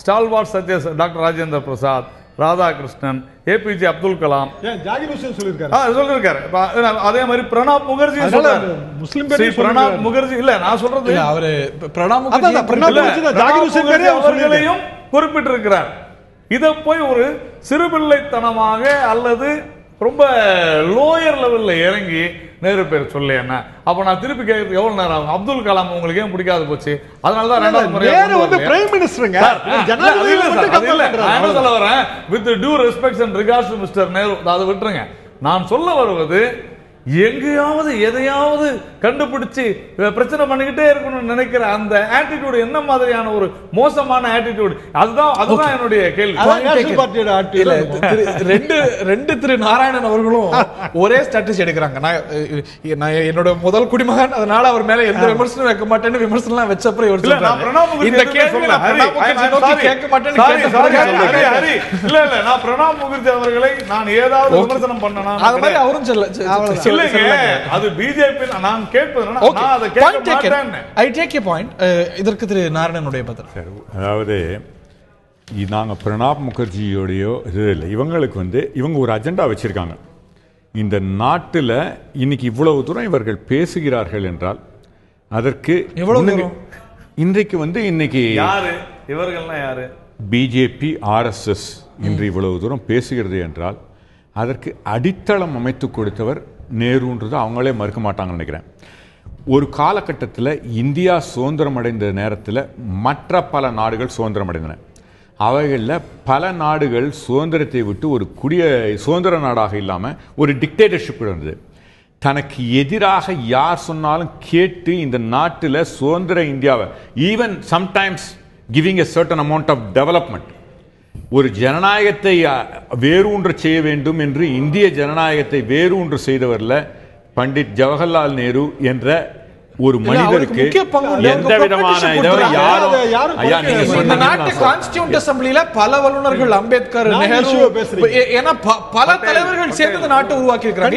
stalwart such as doctor Rajendra Prasad, Radhakrishnan, APJ Abdul Kalam சொல்லிருக்காரு. அதே மாதிரி பிரணாப் முகர்ஜி முஸ்லிம் பிரணாப் முகர்ஜி இல்ல, நான் சொல்றது அவரு பிரணாப் அவர்களையும் குறிப்பிட்டிருக்கிறார். இதை போய் ஒரு சிறுபிள்ளைத்தனமாக அல்லது ரொம்ப லோயர் லெவல்ல இறங்கி நேரு பேர் சொல்ல என்ன? அப்ப நான் திருப்பி கேட்கறதுக்கு எவ்வளவு நேரம் ஆகும்? அப்துல் கலாம் உங்களுக்கு ஏன் பிடிக்காது போச்சு? அதனாலதான் 2வது முறை பிரைம் மினிஸ்டருங்க. நான் சொல்ல வரேன், with due respect and regards to mister Nehru, அதை விட்டுருங்க. நான் சொல்ல வருவது, எங்கேயாவது எதையாவது கண்டுபிடிச்சு பிரச்சனை பண்ணிக்கிட்டே இருக்கணும்னு நினைக்கிற அந்த ஆட்டிடியூட் என்ன மாதிரியான ஒரு மோசமான ஆட்டிடியூட்? அதுதான் என்னுடைய கேள்வி. ரெண்டு திரு நாராயணன் அவர்களும் ஒரே ஸ்ட்ராட்டஜி எடுக்கிறாங்க. நான் என்னோட முதல் குடிமகன், அதனால அவர் மேல எந்த விமர்சனம் வைக்க மாட்டேன்னு விமர்சனம் வச்சப்பறம் இந்த கேள்வி கேட்க மாட்டேன்னு. இல்ல இல்ல, நான் பிரணாப் முகர்ஜி அவர்களை நான் ஏதாவது விமர்சனம் பண்ணனா அது மாதிரி அவரும் சொல்ல. அது பிஜேபி. நான் கேட்பது நான் அதை கேட்க மாட்டேன். I take a point. இதற்கு திரு நாராயணனுடைய பதில். அதாவது நாங்க பிரணாப் முகர்ஜியோடையோ இது இல்லை, இவங்களுக்கு இவங்க ஒரு அஜெண்டா வச்சிருக்காங்க. இந்த நாட்டில் இன்னைக்கு இவ்வளவு தூரம் இவர்கள் பேசுகிறார்கள் என்றால் அதற்கு இன்றைக்கு இன்னைக்கு யாரு இவர்கள்னா யாரு? பிஜேபி, ஆர்எஸ்எஸ் இன்று இவ்வளவு தூரம் பேசுகிறது என்றால் அதற்கு அடித்தளம் அமைத்து கொடுத்தவர் நேருன்றது அவங்களே மறுக்க மாட்டாங்கன்னு நினைக்கிறேன். ஒரு காலகட்டத்தில் இந்தியா சுதந்திரம் அடைந்த நேரத்தில் மற்ற பல நாடுகள் சுதந்திரம் அடைந்தன. அவைகளில் பல நாடுகள் சுதந்திரத்தை விட்டு ஒரு சுதந்திர நாடாக இல்லாமல் ஒரு டிக்டேட்டர்ஷிப் இருந்தது. தனக்கு எதிராக யார் சொன்னாலும் கேட்டு இந்த நாட்டில் சுதந்திர இந்தியாவை even sometimes giving a certain amount of development, ஒரு ஜனநாயகத்தை வேரூன்று செய்ய வேண்டும் என்று இந்திய ஜனநாயகத்தை வேரூன்று செய்தவர்ல பண்டிட் ஜவஹர்லால் நேரு என்ற ஒரு மனிதருக்கு எந்த விதமான பல வல்லுநர்கள் அம்பேத்கர், பல தலைவர்கள் சேர்ந்து நாட்டை உருவாக்கி இருக்கிறாங்க.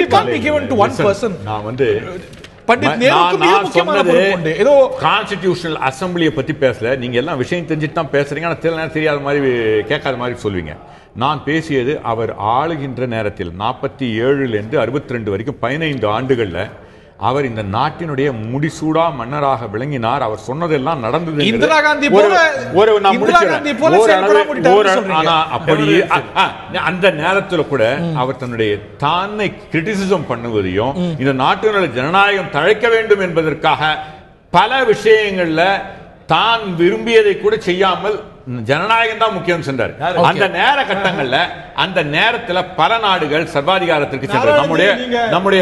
கான்ஸ்டிடியூஷனல் அசம்பிளியை பத்தி பேசல. நீங்க எல்லாம் விஷயம் தெரிஞ்சுட்டு தான் பேசுறீங்க. ஆனா சில நேரம் தெரியாத மாதிரி கேட்காத மாதிரி சொல்வீங்க. நான் பேசியது அவர் ஆளுகின்ற நேரத்தில் 47 62 வரைக்கும் 15 ஆண்டுகள்ல அவர் இந்த நாட்டினுடைய முடிசூடா மன்னராக விளங்கினார். அவர் சொன்னதெல்லாம் நடந்தது. இந்திரா காந்தி அந்த நேரத்தில் கூட அவர் தன்னுடைய தானை கிரிட்டிசிசம் பண்ணுவதையும் இந்த நாட்டினுடைய ஜனநாயகம் தழைக்க வேண்டும் என்பதற்காக பல விஷயங்கள்ல தான் விரும்பியதை கூட செய்யாமல் ஜனநாயகம் தான் முக்கியம் சென்றார். அந்த நேர கட்டங்கள்ல அந்த நேரத்தில் பல நாடுகள் சர்வாதிகாரத்திற்கு சென்றார். நம்முடைய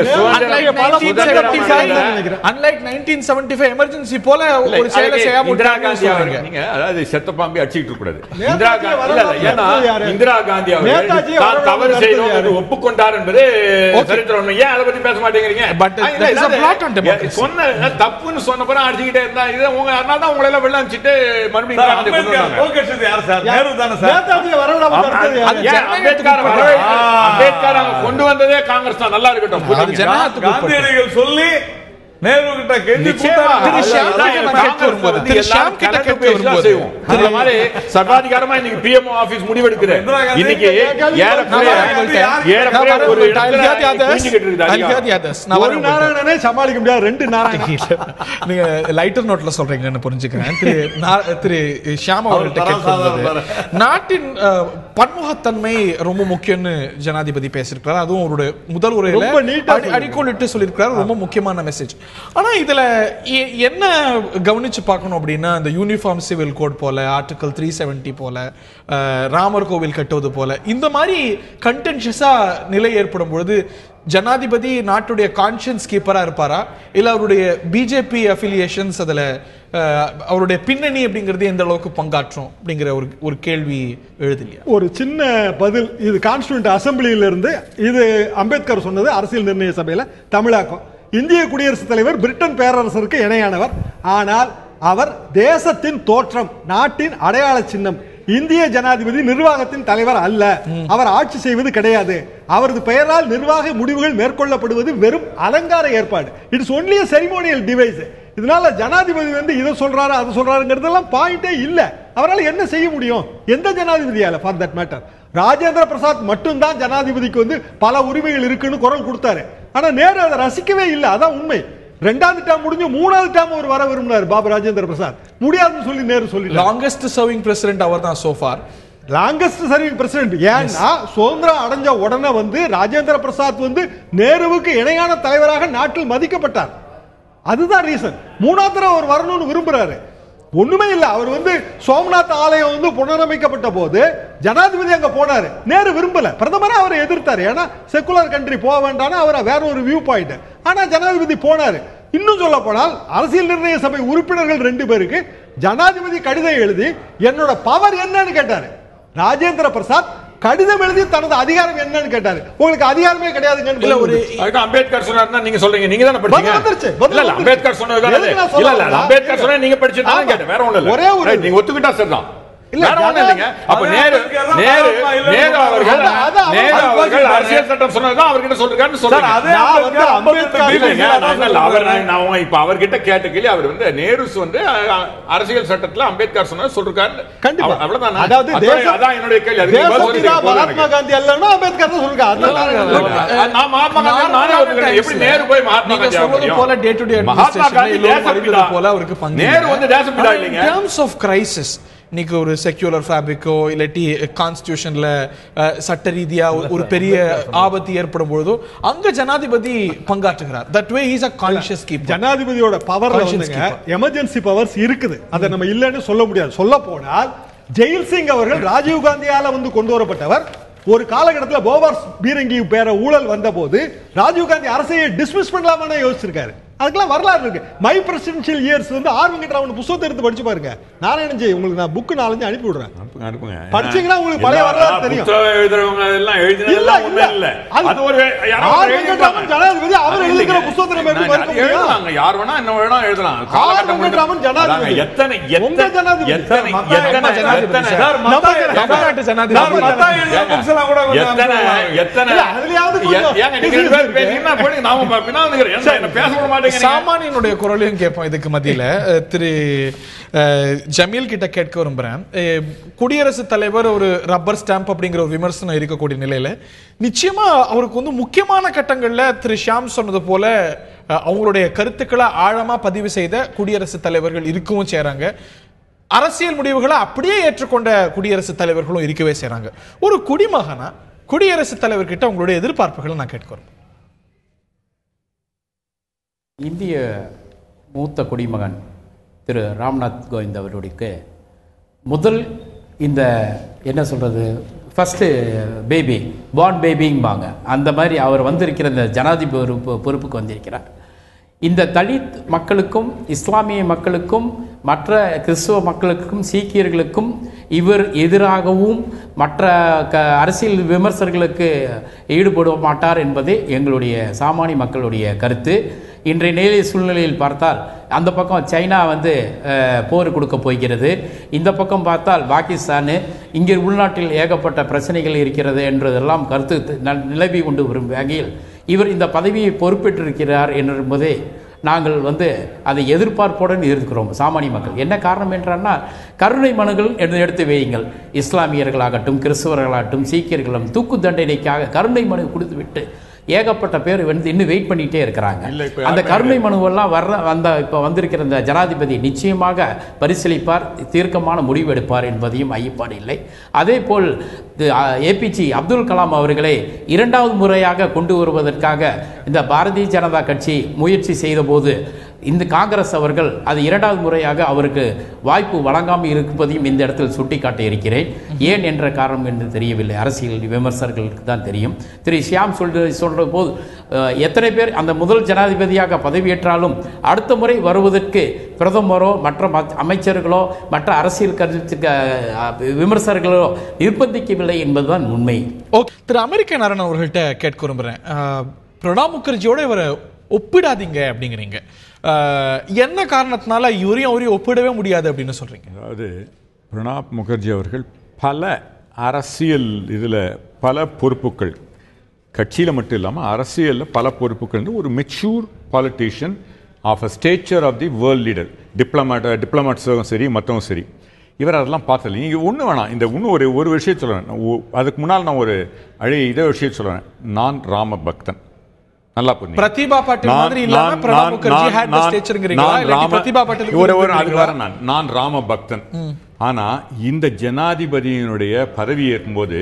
அன்லைக் 1975 எமர்ஜென்சி போல ஒரு செயலை செய்யாம இந்திரா காந்தி அவர்கள் நீங்க அதாவது செத்த பாம்பி அடிச்சிட்டு இருக்க கூடாது. இந்திரா காந்தி அவர்கள் தான் தவறு செய்தோம் என்று ஒப்புக்கொண்டார் என்பது சரித்திரம். ஏன் அதை பத்தி பேச மாட்டேங்கிறீங்க? சொன்ன தப்புன்னு சொன்ன பிறகு அடிச்சுக்கிட்டே இருந்தா இது உங்க அதனால தான் உங்களை எல்லாம் வெள்ள அடிச்சுட்டு மறுபடியும் கொண்டு வந்ததே காங்கிரஸ் தான். நல்லா இருக்கட்டும். காந்தியடிகள் சொல்லி நேரு கிட்ட கேள்வி சர்வாதிகாரமா இன்னைக்கு பிஎம்ஓ ஆபீஸ் முடிவெடுக்கிறேன். இன்னைக்கு சமாளிக்க முடியாது. 2 நாராயணன் நீங்க லைட்டர் நோட்ல சொல்றீங்கன்னு புரிஞ்சுக்கிறேன். திரு ஷியாம் அவர்கள்ட்ட நாட்டின் பன்முகத்தன்மை ரொம்ப முக்கியம்னு ஜனாதிபதி பேசியிருக்கிறார். அதுவும் அவருடைய முதல் உரையில அடிக்கோலிட்டு சொல்லியிருக்கிறார். ரொம்ப முக்கியமான மெசேஜ். ஆனா இதுல என்ன கவனிச்சு பார்க்கணும் அப்படின்னா, இந்த யூனிஃபார்ம் சிவில் கோட் போல, ஆர்டிகல் 370 போல, ராமர் கோவில் கட்டுவது போல, இந்த மாதிரி கண்டென்ஷியஸா நிலை ஏற்படும் பொழுது ஜனாதிபதி நாட்டுடைய கான்ஷியன்ஸ் கீப்பரா இருப்பாரா, இல்ல அவருடைய பிஜேபி அஃபிலியேஷன்ஸ் அதுல அவருடைய பின்னணி அப்படிங்கிறது எந்த அளவுக்கு பங்காற்றும் அப்படிங்கிற ஒரு கேள்வி எழுதலையா? ஒரு சின்ன பதில். இது கான்ஸ்டிடியூண்ட் அசம்பிளியில இருந்து, இது அம்பேத்கர் சொன்னது அரசியல் நிர்ணய சபையில தமிழாக்கம். இந்திய குடியரசுத் தலைவர் பிரிட்டன் பேரரசருக்கு இணையானவர். ஆனால் அவர் தேசத்தின் தோற்றம், நாட்டின் அடையாள சின்னம். இந்திய ஜனாதிபதி நிர்வாகத்தின் தலைவர் அல்ல. அவர் ஆட்சி செய்வது கிடையாது. அவரது பெயரால் நிர்வாக முடிவுகள் மேற்கொள்ளப்படுவது வெறும் அலங்கார ஏற்பாடு. It's only a ceremonial device. இதனால ஜனாதிபதி இதை சொல்றாரு அது சொல்றாருங்கிறதெல்லாம் பாயிண்டே இல்ல. அவரால் என்ன செய்ய முடியும்? எந்த ஜனாதிபதியால for that matter? Rajendra Prasad மட்டும்தான் ஜனாதிபதிக்கு பல உரிமைகள் இருக்குன்னு குரல் கொடுத்தாரு. ஆனா நேரு அதை ரசிக்கவே இல்லை. அதான் உண்மை. 2வது டேர்ம் முடிஞ்சு 3வது டேர்ம் ஒரு வர விரும்பினார் பாபு ராஜேந்திர பிரசாத். முடியாதுன்னு சொல்லி நேரு சொல்லி லாங்கஸ்ட் சர்விங் பிரசிடென்ட் அவர் தான் சோஃபார். Longest serving president. ஏன்னா சுதந்திரம் அடைஞ்ச உடனே ராஜேந்திர பிரசாத் நேருவுக்கு இணையான தலைவராக நாட்டில் மதிக்கப்பட்டார். அதுதான் ரீசன். 3வது தடவை அவர் வரணும்னு விரும்புறாரு. ஒண்ணுமே இல்ல. அவர் சோம்நாத் ஆலயம் புனரமைக்கப்பட்ட போது ஜனாதிபதி அங்க போனாரு. நேரு விரும்பல. பிரதமரா அவரை எதிர்த்தாரு. ஏன்னா செகுலர் கண்ட்ரி போக வேண்டாம், அவரை வேற ஒரு வியூ பாயிண்ட். ஆனா ஜனாதிபதி போனாரு. இன்னும் சொல்ல போனால் அரசியல் நிர்ணய சபை உறுப்பினர்கள் 2 பேருக்கு ஜனாதிபதி கடிதம் எழுதி என்னோட பவர் என்னன்னு கேட்டாரு. ராஜேந்திர பிரசாத் கடிதம் எழுதி தனது அதிகாரம் என்னன்னு கேட்டாரு. உங்களுக்கு அதிகாரமே கிடையாதுங்க. அம்பேத்கர் சொன்னாருன்னா நீங்க சொல்றீங்க, நீங்க தானே படிச்சீங்க. இல்ல அம்பேத்கர் சொன்னது இல்ல அம்பேத்கர் சொன்னா நீங்க படிச்சீங்க கேட்டேன். வேற ஒண்ணும் இல்ல. ஒரே ஒரு நீங்க ஒத்துக்கிட்டா சரிதான். வேற ஒண்ணும் இல்லைங்க. அப்ப நேரு அவர்கள் அரசியல் சட்டம் சொன்னதுதான் அவர்கிட்ட சொல்றாருன்னு சொல்றாங்க. இப்ப அவர்கிட்ட கேட்ட கேள்வி அவர் நேரு அரசியல் சட்டத்துல அம்பேத்கர் சொன்னது சொல்றாரு. அவ்வளவுதான். அதான் என்னுடைய கேள்வி. மகாத்மா காந்தி அல்லனா அம்பேத்கர் தான் சொல்றாங்க. நான் மகாத்மா காந்தி நானே ஒத்துக்கிறேன். எப்படி நேரு போய் மகாத்மா காந்தி சொல்றது போல day to day Mahatma Gandhi தேசப்பிதா போல அவருக்கு பங்கு. நேரு தேசப்பிதா இல்லைங்க. In terms of crisis, இன்னைக்கு ஒரு செக்யூலர் ஃபேப்ரிக்கோ இல்லாட்டி கான்ஸ்டிடியூஷன்ல சட்ட ரீதியா ஒரு பெரிய ஆபத்து ஏற்படும் பொழுதோ அங்க ஜனாதிபதி பங்காற்றுகிறார். That way is a conscious keeper. ஜனாதிபதியோட பவர்ல எமர்ஜென்சி பவர்ஸ் இருக்குது. அதை நம்ம இல்லைன்னு சொல்ல முடியாது. சொல்ல போனால் ஜெயில் சிங் அவர்கள் ராஜீவ் காந்தியால கொண்டு வரப்பட்டவர். ஒரு காலகட்டத்தில் போவார்ஸ் பீரங்கி பேர ஊழல் வந்த போது ராஜீவ் காந்தி அரசையை டிஸ்மிஸ் பண்ணலாமான்னு யோசிச்சிருக்காரு. அதுக்கெல்லாம் வரலாறு இருக்கு. மை பிரசிடென்ஷியல் இயர்ஸ் ஆர்வங்கிட்ட புத்தகத்தை எடுத்து படிச்சு பாருங்க. நாராயணன் ஜெய் உங்களுக்கு நான் புக் 4 அனுப்பி விடுறேன். படிச்சீங்கன்னா உங்களுக்கு பழைய வரலாறு தெரியும். ஜனாதிபதி அவர் எழுதுகிற புத்தகத்தை யார் வேணா என்ன வேணா எழுதலாம். காலகட்டம் ஜனாதிபதி எத்தனை சாமானியனுடைய குரலையும் கேட்போம். இதுக்கு மத்தியில திரு ஜமீல் கிட்ட கேட்க விரும்புறேன். குடியரசுத் தலைவர் ஒரு ரப்பர் ஸ்டாம்ப் அப்படிங்கிற ஒரு விமர்சனம் இருக்கக்கூடிய நிலையில நிச்சயமா அவருக்கு முக்கியமான கட்டங்கள்ல திரு ஷியாம் சொன்னது போல அவங்களுடைய கருத்துக்களை ஆழமா பதிவு செய்த குடியரசுத் தலைவர்கள் இருக்கவும் செய்றாங்க. அரசியல் முடிவுகளை அப்படியே ஏற்றுக்கொண்ட குடியரசுத் தலைவர்களும் இருக்கவே செய்றாங்க. ஒரு குடிமகனா குடியரசுத் தலைவர்கிட்ட உங்களுடைய எதிர்பார்ப்புகளை நான் கேட்கிறேன். இந்திய மூத்த குடிமகன் திரு ராம்நாத் கோவிந்த் அவருடைய முதல் இந்த என்ன சொல்கிறது ஃபஸ்ட்டு பேபி பார்ன் பேபிங்பாங்க அந்த மாதிரி அவர் வந்திருக்கிற இந்த ஜனாதிபதி பொறுப்புக்கு வந்திருக்கிறார். இந்த தலித் மக்களுக்கும் இஸ்லாமிய மக்களுக்கும் மற்ற கிறிஸ்துவ மக்களுக்கும் சீக்கியர்களுக்கும் இவர் எதிராகவும் மற்ற அரசியல் விமர்சகர்களுக்கு ஈடுபட மாட்டார் என்பதே எங்களுடைய சாமானிய மக்களுடைய கருத்து. இன்றைய நிலை சூழ்நிலையில் பார்த்தால் அந்த பக்கம் சைனா போர் கொடுக்க போகிறது, இந்த பக்கம் பார்த்தால் பாகிஸ்தான், இங்கே உள்நாட்டில் ஏகப்பட்ட பிரச்சனைகள் இருக்கிறது என்றதெல்லாம் கருத்து நிலவி கொண்டு வரும் வகையில் இவர் இந்த பதவியை பொறுப்பேற்றிருக்கிறார் என்பதே நாங்கள் அதை எதிர்பார்ப்புடன் இருக்கிறோம் சாமானிய மக்கள். என்ன காரணம் என்றால் கருணை மனுகள் எடுத்து வையுங்கள். இஸ்லாமியர்களாகட்டும் கிறிஸ்தவர்களாகட்டும் சீக்கியர்களும் தூக்கு தண்டனைக்காக கருணை மனு கொடுத்துவிட்டு ஏகப்பட்ட பேர் வந்து இன்னும் வெயிட் பண்ணிகிட்டே இருக்கிறாங்க. அந்த யாருமே கருணை மனுவெல்லாம் இப்போ வந்திருக்கிற இந்த ஜனாதிபதி நிச்சயமாக பரிசீலிப்பார், தீர்க்கமான முடிவு எடுப்பார் என்பதையும் ஐயப்பாடு இல்லை. அதே போல் ஏபிஜே அப்துல் கலாம் அவர்களை இரண்டாவது முறையாக கொண்டு வருவதற்காக இந்த பாரதிய ஜனதா கட்சி முயற்சி செய்த போது இந்த காங்கிரஸ் அவர்கள் அது இரண்டாவது முறையாக அவருக்கு வாய்ப்பு வழங்காமல் இருப்பதையும் இந்த இடத்தில் சுட்டிக்காட்ட இருக்கிறேன். ஏன் என்ற காரணம் என்று தெரியவில்லை, அரசியல் விமர்சகர்களுக்கு தான் தெரியும். திரு ஷியாம் சொல்ற போது எத்தனை பேர் அந்த முதல் ஜனாதிபதியாக பதவியேற்றாலும் அடுத்த முறை வருவதற்கு பிரதமரோ மற்ற அமைச்சர்களோ மற்ற அரசியல் விமர்சகர்களோ நிர்பந்திக்கவில்லை என்பதுதான் உண்மை. ஓகே, திரு அமெரிக்க நாராயணன் அவர்கள்ட்ட கேட்க விரும்புகிறேன். பிரணாப் முகர்ஜியோட இவரை ஒப்பிடாதீங்க அப்படிங்கிறீங்க. என்ன காரணத்தினால இவரையும் ஒப்பிடவே முடியாது அப்படின்னு சொல்றீங்க? அதாவது பிரணாப் முகர்ஜி அவர்கள் பல அரசியல் இதில் பல பொறுப்புகள், கட்சியில் மட்டும் இல்லாமல் அரசியலில் பல பொறுப்புகள், ஒரு mature politician of a stature of the world leader, டிப்ளமேட்ஸும் சரி மற்றவங்க சரி, இவர் அதெல்லாம் பார்த்தல. நீங்கள் ஒன்று வேணாம், இந்த இன்னும் ஒரு விஷயம் சொல்கிறேன். அதுக்கு முன்னால் நான் ஒரு இதே விஷயம் சொல்கிறேன். நான் ராம பக்தன், நல்லா புரியுது. பிரதிபா பாட்டீல் மாதிரி இல்லாம பிரணாப் முகர்ஜி had the stature-ங்கறீங்களா? இல்ல பிரதிபா பாட்டீல் நான் ராம பக்தன். ஆனா இந்த ஜனாதிபதியினுடைய பதவி ஏற்கும்போது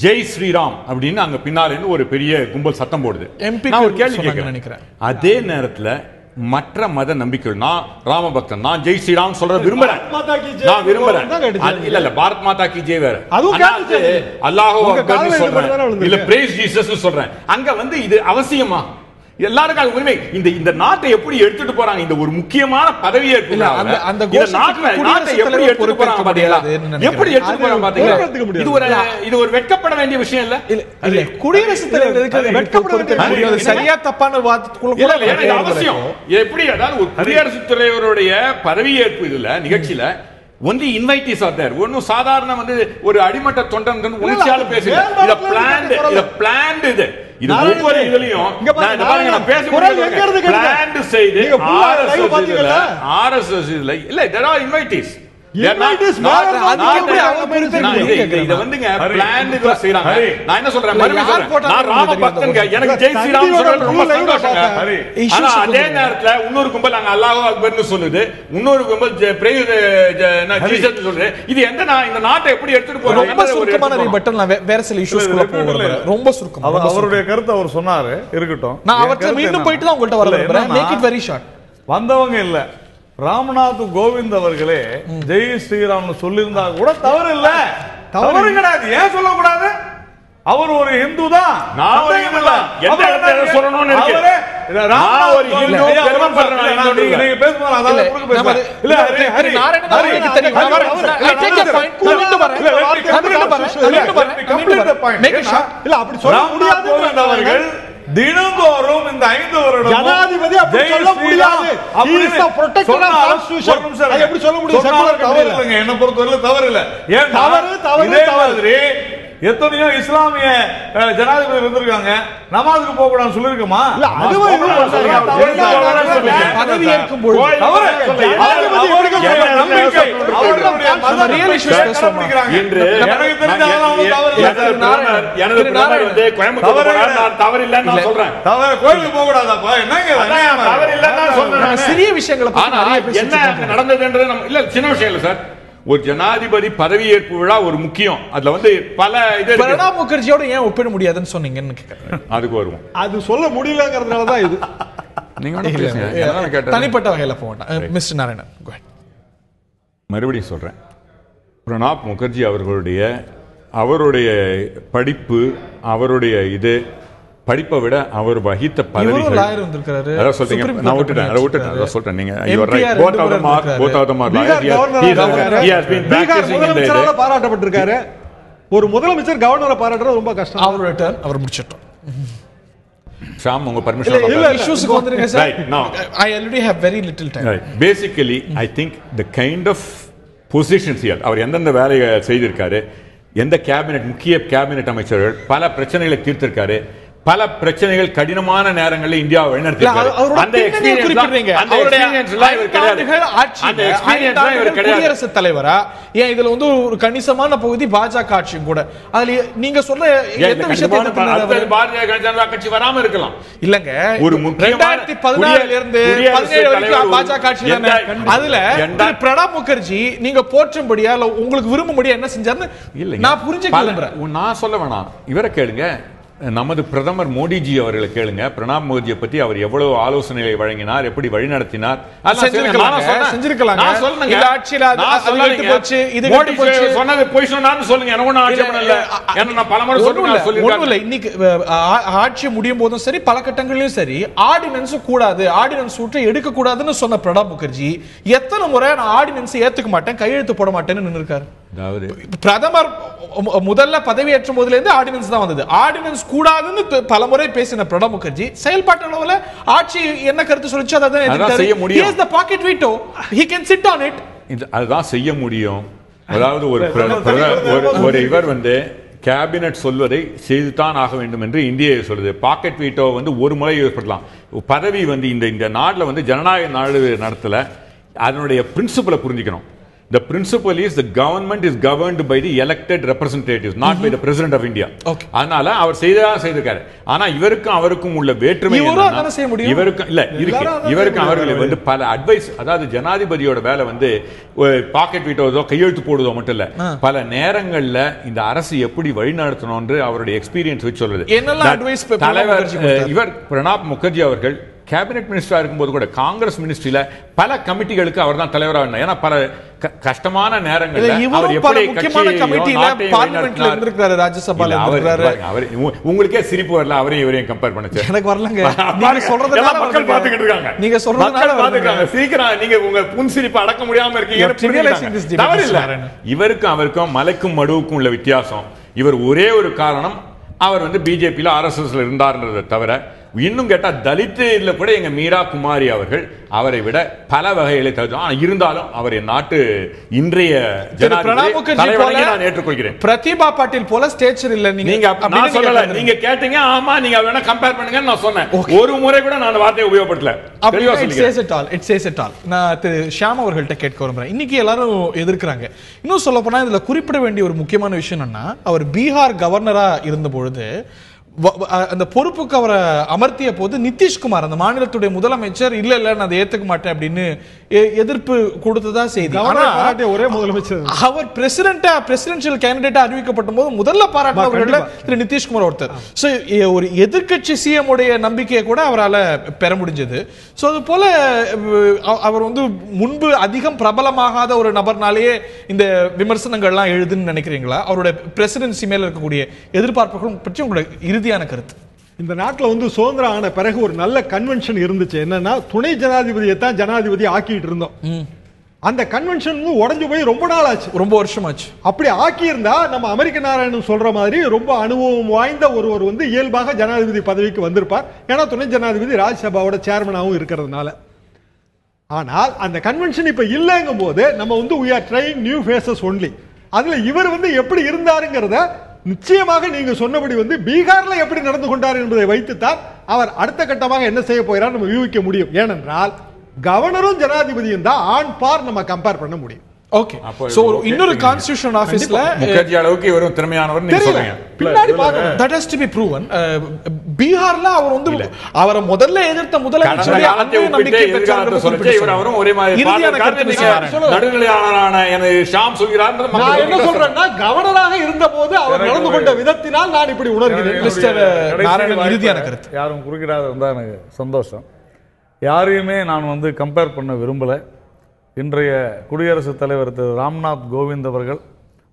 ஜெய் ஸ்ரீராம் அப்படின்னு அங்க பின்னால இருந்து ஒரு பெரிய கும்பல் சத்தம் போடுது. நான் ஒரு கேள்வி கேட்கிறேன். அதே நேரத்துல மற்ற மத நம்பிக்கைகள், நான் ராமபக்தன், நான் ஜெய் ஸ்ரீராம் சொல்ற விரும்புறேன், நான் விரும்புறேன். இல்ல பாரத் மாதா கி ஜெய் வேற, அல்லாஹ் அக்பர் சொல்றேன், இல்ல பிரேஸ் ஜீசஸ் சொல்றேன். அங்க வந்து இது அவசியமா? எல்லாருக்கும் உரிமை. இந்த நாட்டை எப்படி எடுத்துட்டு போறாங்க, இந்த ஒரு முக்கியமான பதவி ஏற்பு நாட்டை எப்படி எடுத்துட்டு போறாங்க பாத்தீங்களா? எப்படி எடுத்துட்டு போறாங்க பாத்தீங்களா? இது ஒரு வெட்கப்பட வேண்டிய விஷயம் இல்ல. இல்ல குடியரசுத் தலைவர் வெட்கப்பட வேண்டிய சரியா தப்பான வாதத்துக்குள்ள அவசியம் எப்படி? அதாவது ஒரு குடியரசுத் தலைவருடைய பதவி ஏற்பு இதுல நிகழ்ச்சியில only invitees are there. ஒன்னும் சாதாரண வந்து ஒரு அடிமட்ட தொண்டன் உணர்ச்சியால பேசுங்க. இத பிளான்ட் இது ஒவ்வொரு இதுலயும் நான் பேசுறேன். பிளான்ட் செய்து RSS இதுல இல்ல, there are invitees. அவருடைய கருத்து அவர் சொன்னாரு, இருக்கட்டும். நான் அவர்கிட்ட மீண்டும் போயிட்டு தான் உங்கள்ட்ட வரேன். Make it very short. வந்தவங்க இல்ல, ராம்நாத் கோவிந்த் அவர்களே ஜெய் ஸ்ரீராம் சொல்லியிருந்தா கூட தவறு இல்ல, தவறு கிடையாது. ஏன் சொல்லக்கூடாது? அவர் ஒரு இந்து தான். நான் ஒரு இந்து தான். எந்த இடத்துல சொல்லணும்னு இருக்கு. நான் ஒரு இந்து பெருமைப்படுறேன். நீங்க பேசும்போது அதால புரிஞ்சு பேசுங்க. இல்ல நாராயணன் அவர்களுக்கு தெரியும். I take a point. கூட்டிட்டு வரேன். இல்ல அப்படி சொல்ல முடியாது. கோவிந்த் அவர்கள் தினந்தோறும் இந்த 5 வருடம் ஜனாதிபதி அப்படி சொல்ல முடியாது. He is the protector of constitution. அது எப்படி சொல்ல முடியும்? தவறு இல்லங்க, என்ன பொறுத்தவரை தவறு இல்ல. ஏன் தவறு? எத்தனையோ இஸ்லாமிய ஜனாதிபதி வந்திருக்காங்க, நமாஸுக்கு போக கூடாதுன்னு சொல்லிருக்கோமா? இல்ல பதவி ஏற்கும் பொழுது சிறிய விஷயங்களை என்ன நடந்தது இல்ல, சின்ன விஷயம் இல்ல சார். ஒரு ஜனாதிபதி பதவி ஏற்பு விழா ஒரு முக்கியம். அதுல வந்து பல இது பிரணாப் முகர்ஜியோட ஏன் ஒப்பிட முடியாதுன்னு சொன்னீங்கன்னு கேக்குறேன். அதுக்கு வருவோம். அது சொல்ல முடியலங்கிறதுனால தான் இது. நீங்க தனிப்பட்ட வகையில போக வேண்டாம். மிஸ்டர் நாராயணன் மறுபடியும் சொல்றேன். பிரணாப் முகர்ஜி அவருடைய படிப்பு, அவருடைய இது படிப்பை விட அவர் வகித்த பதவிகள் அதான் சொல்றீங்க. நான் விட்டுட்டேன் சொல்றேன். நீங்க பாராட்டப்பட்டிருக்காரு. ஒரு முதலமைச்சர் கவர்னரை பாராட்டுறது ரொம்ப கஷ்டம். அவரோட டர்ன் அவர் முடிச்சிட்டோம். ஷாம், உங்க பர்மிஷன் இல்ல இஷ்யூஸ்க்கு வந்துருங்க sir. I already have very little time. Basically I think the kind of positions here, அவர் எந்தெந்த வேலையை செய்திருக்காரு, எந்த கேபினெட், முக்கிய கேபினெட் அமைச்சர்கள் பல பிரச்சனைகளை தீர்த்திருக்காரு, பல பிரச்சனைகள் கடினமான நேரங்களில் இந்தியாவை வழிநடத்தியிருக்காரு. அந்த குடியரசுத் தலைவரா ஏன் இதுல வந்து ஒரு கணிசமான பகுதி பாஜக ஆட்சியும் கூட. அதுல நீங்க சொல்ற எந்த விஷயத்தை பாரதிய ஜனதா கட்சி வராம இருக்கலாம் இல்லங்க. ஒரு 2014 இருந்து 17 வரைக்கும் பாஜக ஆட்சி தானே. அதுல பிரணாப் முகர்ஜி நீங்க போற்றும்படியா உங்களுக்கு விரும்பும்படியா என்ன செஞ்சாருன்னு நான் புரிஞ்சுக்க நான் சொல்ல வேணாம். இவரை கேளுங்க, நமது பிரதமர் மோடிஜி அவர்களை கேளுங்க. பிரணாப் முகர்ஜியை பத்தி அவர் எவ்வளவு ஆலோசனைகளை வழங்கினார், எப்படி வழி நடத்தினார் ஆட்சி முடியும் போதும் சரி, பல கட்டங்களிலும் சரி, ஆர்டினன்ஸ் கூடாது, ஆர்டினன்ஸ் எடுக்க கூடாதுன்னு சொன்ன பிரணாப் முகர்ஜி எத்தனை முறை நான் ஆர்டினன்ஸ் ஏத்துக்க மாட்டேன், கையெழுத்து போட மாட்டேன்னு நின்று இருக்காரு. அதாவது பிரதமர் முதல்ல பதவியேற்றும் போதுல இருந்து ஆர்டினன்ஸ் தான் வந்தது. ஆர்டினன்ஸ் கூடாதுன்னு பலமுறை பேசின பிரணாப் முகர்ஜி செயல்பாட்டு அளவுல ஆட்சி என்ன கருத்து சொல்லிச்சு அதான் செய்ய முடியும். He has the pocket veto. He can sit on it. அதுதான் செய்ய முடியும். அதாவது ஒரு இவர் வந்து கேபினட் சொல்வதை செய்துதான் ஆக வேண்டும் என்று இந்தியா சொல்லுது. பாக்கெட் வீட்டோ வந்து ஒரு முறை ஏற்படலாம். பதவி வந்து இந்த நாட்டில் வந்து ஜனநாயக நாடு நடத்தல. அதனுடைய பிரின்சிபலை புரிஞ்சுக்கணும். The principle is the government is governed by the elected representatives, not by the President of India. அதனால அவர் செய்திருக்காரு. ஆனா இவருக்கும் அவருக்கும் உள்ள வேற்றுமை இவருக்கும் இல்ல இருக்கு. இவருக்கும் அவர்களை வந்து பல அட்வைஸ், அதாவது ஜனாதிபதியோட வேலை வந்து பாக்கெட் வீட்டோதோ கையெழுத்து போடுவதோ மட்டும் இல்ல, பல நேரங்கள்ல இந்த அரசு எப்படி வழி நடத்தணும்னு அவருடைய எக்ஸ்பீரியன்ஸ் வச்சு சொல்றது. தலைவர் இவர் பிரணாப் முகர்ஜி அவர்கள் கேபினெட் மினிஸ்டரா இருக்கும்போது கூட காங்கிரஸ் மினிஸ்ட்ரியில பல கமிட்டிகளுக்கு அவர் தான் தலைவராக இருந்தார். ஏன்னா பல கஷ்டமான நேரங்கள்ல அவர் எப்படி உங்களுக்கே சிரிப்பு வரல அவரையும் இவரையும் கம்பேர் பண்ணச்சு. எனக்கு வரலங்க. நீங்க சொல்றதனால மக்கள் பாத்துக்கிட்டு இருக்காங்க. நீங்க சொல்றதனால பாத்துக்கிறாங்க, சிரிக்கிறாங்க. நீங்க உங்க புன்சிரிப்பு அடக்க முடியாம இருக்கீங்க. தவறு இல்ல. இவருக்கும் அவருக்கும் மலைக்கும் மடுவுக்கும் உள்ள வித்தியாசம். இவர் ஒரே ஒரு காரணம், அவர் வந்து பிஜேபியில ஆர்எஸ்எஸ்ல இருந்தார்ன்றதை தவிர, இன்னும் கேட்டா தலித்துல கூட எங்க மீரா குமாரி அவர்கள் அவரை விட பல வகைகளை தவிர இருந்தாலும் அவர் என் நாட்டு இன்றைய நான் ஏற்றுக்கொள்கிறேன். பிரதிபா பாட்டீல் போல ஸ்டேச்சர் இல்ல. நீங்க கேட்டீங்க, ஆமா நீங்க வேணா கம்பேர் பண்ணுங்க நான் சொன்னேன். ஒரு முறை கூட நான் வார்த்தையை உபயோகப்படுத்தல. நான் திரு ஷியாம் அவர்கள்ட்ட கேட்க விரும்புறேன். இன்னைக்கு எல்லாரும் எதிர்க்கிறாங்க. இன்னும் சொல்ல போனா இதுல குறிப்பிட வேண்டிய ஒரு முக்கியமான விஷயம் என்னன்னா, அவர் பீகார் கவர்னரா இருந்த பொழுது அந்த பொறுப்புக்கு அவரை அமர்த்திய போது நிதிஷ்குமார் அந்த மாநிலத்துடைய முதலமைச்சர் இல்ல நான் அதை ஏத்துக்க மாட்டேன் அப்படின்னு எதிர்ப்பு கொடுத்ததா செய்தி. ஒரே முதலமைச்சர் அவர் பிரசிடென்ஷியல் கேண்டிடேட்டா அறிவிக்கப்பட்ட போது முதல்ல பாராட்டினவர்கள திரு நிதிஷ்குமார் ஒருத்தர். சோ ஒரு எதிர்க்கட்சி சிஎம் உடைய நம்பிக்கையை கூட அவரால் பெற முடிஞ்சது. சோ அது போல அவர் வந்து முன்பு அதிகம் பிரபலமாகாத ஒரு நபர்னாலேயே இந்த விமர்சனங்கள்லாம் எழுதுன்னு நினைக்கிறீங்களா? அவருடைய பிரசிடென்சி மேல இருக்கக்கூடிய எதிர்பார்ப்புகளும் பற்றி உங்களுடைய இறுதியான கருத்து? இந்த நாட்டில் வந்து சுதந்திரம் ஆன பிறகு ஒரு நல்ல கன்வென்ஷன் இருந்துச்சு. என்னன்னா, துணை ஜனாதிபதியை தான் ஜனாதிபதி ஆக்கிட்டு இருந்தோம். அந்த கன்வென்ஷன் உடைஞ்சு போய் ரொம்ப நாள் ஆச்சு, ரொம்ப வருஷமாச்சு. அப்படி ஆக்கியிருந்தா நம்ம அமெரிக்க நாராயணன் சொல்ற மாதிரி ரொம்ப அனுபவம் வாய்ந்த ஒருவர் வந்து இயல்பாக ஜனாதிபதி பதவிக்கு வந்திருப்பார். ஏன்னா துணை ஜனாதிபதி ராஜ்யசபாவோட சேர்மனாகவும் இருக்கிறதுனால. ஆனால் அந்த கன்வென்ஷன் இப்ப இல்லைங்கும் போது நம்ம வந்து we are trying new faces only. அதுல இவர் வந்து எப்படி இருந்தாருங்கிறத நிச்சயமாக நீங்க சொன்னபடி வந்து பீகார்ல எப்படி நடந்து கொண்டார் என்பதை வைத்துத்தான் அவர் அடுத்த கட்டமாக என்ன செய்ய போகிறார் நம்ம யூகிக்க முடியும். ஏனென்றால் கவர்னரும் ஜனாதிபதியும் தான் ஆன் பார் நம்ம கம்பேர் பண்ண முடியும். ஓகே, சோ இன்னொரு கான்ஸ்டிடியூஷன் ஆபீஸ்ல முகர்ஜி அளவுக்கு இவரும் திறமையானவர் நீங்க சொல்றீங்க. பின்னாடி பார்க்கணும். that has to be proven. பீகார்ல அவர் வந்து அவரை முதல்ல எதிர்த்த முதலமைச்சர் நம்பிக்கை பெற்றார்னு சொல்லிட்டு இவர் அவரும் ஒரே மாதிரி நடுநிலையாளரான ஷாம் சொல்கிறார். நான் என்ன சொல்றேன்னா, கவர்னராக இருந்தபோது அவர் நடந்து கொண்ட விதத்தினால் நான் இப்படி உணர்கிறேன். மிஸ்டர் நாராயணன் இறுதியான கருத்து. யாரும் குறுக்கிடாத இருந்தா எனக்கு சந்தோஷம். யாரையுமே நான் வந்து கம்பேர் பண்ண விரும்பல. இன்றைய குடியரசுத் தலைவர் திரு ராம்நாத் கோவிந்த் அவர்கள்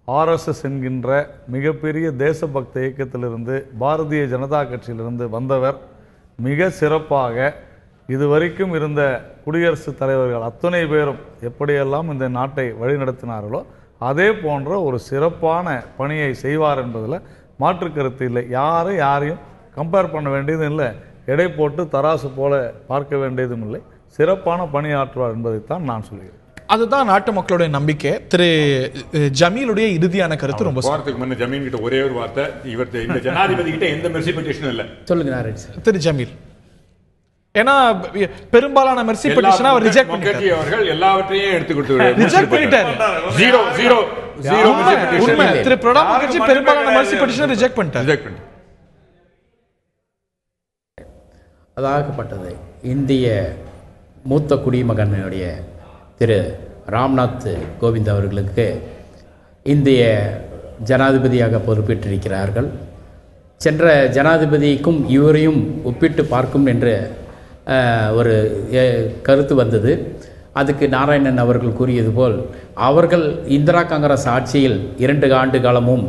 ஆர்எஸ்எஸ் என்கின்ற மிகப்பெரிய தேசபக்த இயக்கத்திலிருந்து, பாரதிய ஜனதா கட்சியிலிருந்து வந்தவர். மிக சிறப்பாக இதுவரைக்கும் இருந்த குடியரசுத் தலைவர்கள் அத்தனை பேரும் எப்படியெல்லாம் இந்த நாட்டை வழிநடத்தினார்களோ அதே போன்ற ஒரு சிறப்பான பணியை செய்வார் என்பதில் மாற்று கருத்து இல்லை. யாரையும் கம்பேர் பண்ண வேண்டியதும் இல்லை, எடை போட்டு தராசு போல பார்க்க வேண்டியதும் இல்லை. சிறப்பான பணியாற்றுவார் என்பதைத்தான் நான் சொல்கிறேன். அதுதான் நாட்டு மக்களுடைய நம்பிக்கை. திரு ஜமீலுடைய இறுதியான கருத்து ரொம்ப போறதுக்கு முன்ன ஜமீன் கிட்ட ஒரே ஒரு வார்த்தை, இவர் இந்த ஜனாதிபதி கிட்ட எந்த மெர்சி பெட்டிஷனும் இல்ல. சொல்லுங்க நாராயண் சார். திரு ஜமீல், ஏன்னா பெரும்பாலான மெர்சி பெட்டிஷன் அவர் ரிஜெக்ட் பண்ணிட்டார். அவர்கள் எல்லாவற்றையும் எடுத்துக்கிட்டு ரிஜெக்ட் பண்ணிட்டார். Zero zero zero mercy petition. Thiru Pranab Mukherjee பெரும்பாலான மெர்சி பெட்டிஷன் ரிஜெக்ட் பண்ணிட்டார். அதாகப்பட்டது இந்திய மூத்த குடிமகனுடைய திரு ராம்நாத் கோவிந்த் அவர்களுக்கு இந்திய ஜனாதிபதியாக பொறுப்பேற்றிருக்கிறார்கள். சென்ற ஜனாதிபதிக்கும் இவரையும் ஒப்பிட்டு பார்க்கும் என்ற ஒரு கருத்து வந்தது. அதுக்கு நாராயணன் அவர்கள் கூறியது போல் அவர்கள் இந்திரா காங்கிரஸ் ஆட்சியில் 2 ஆண்டு காலமும்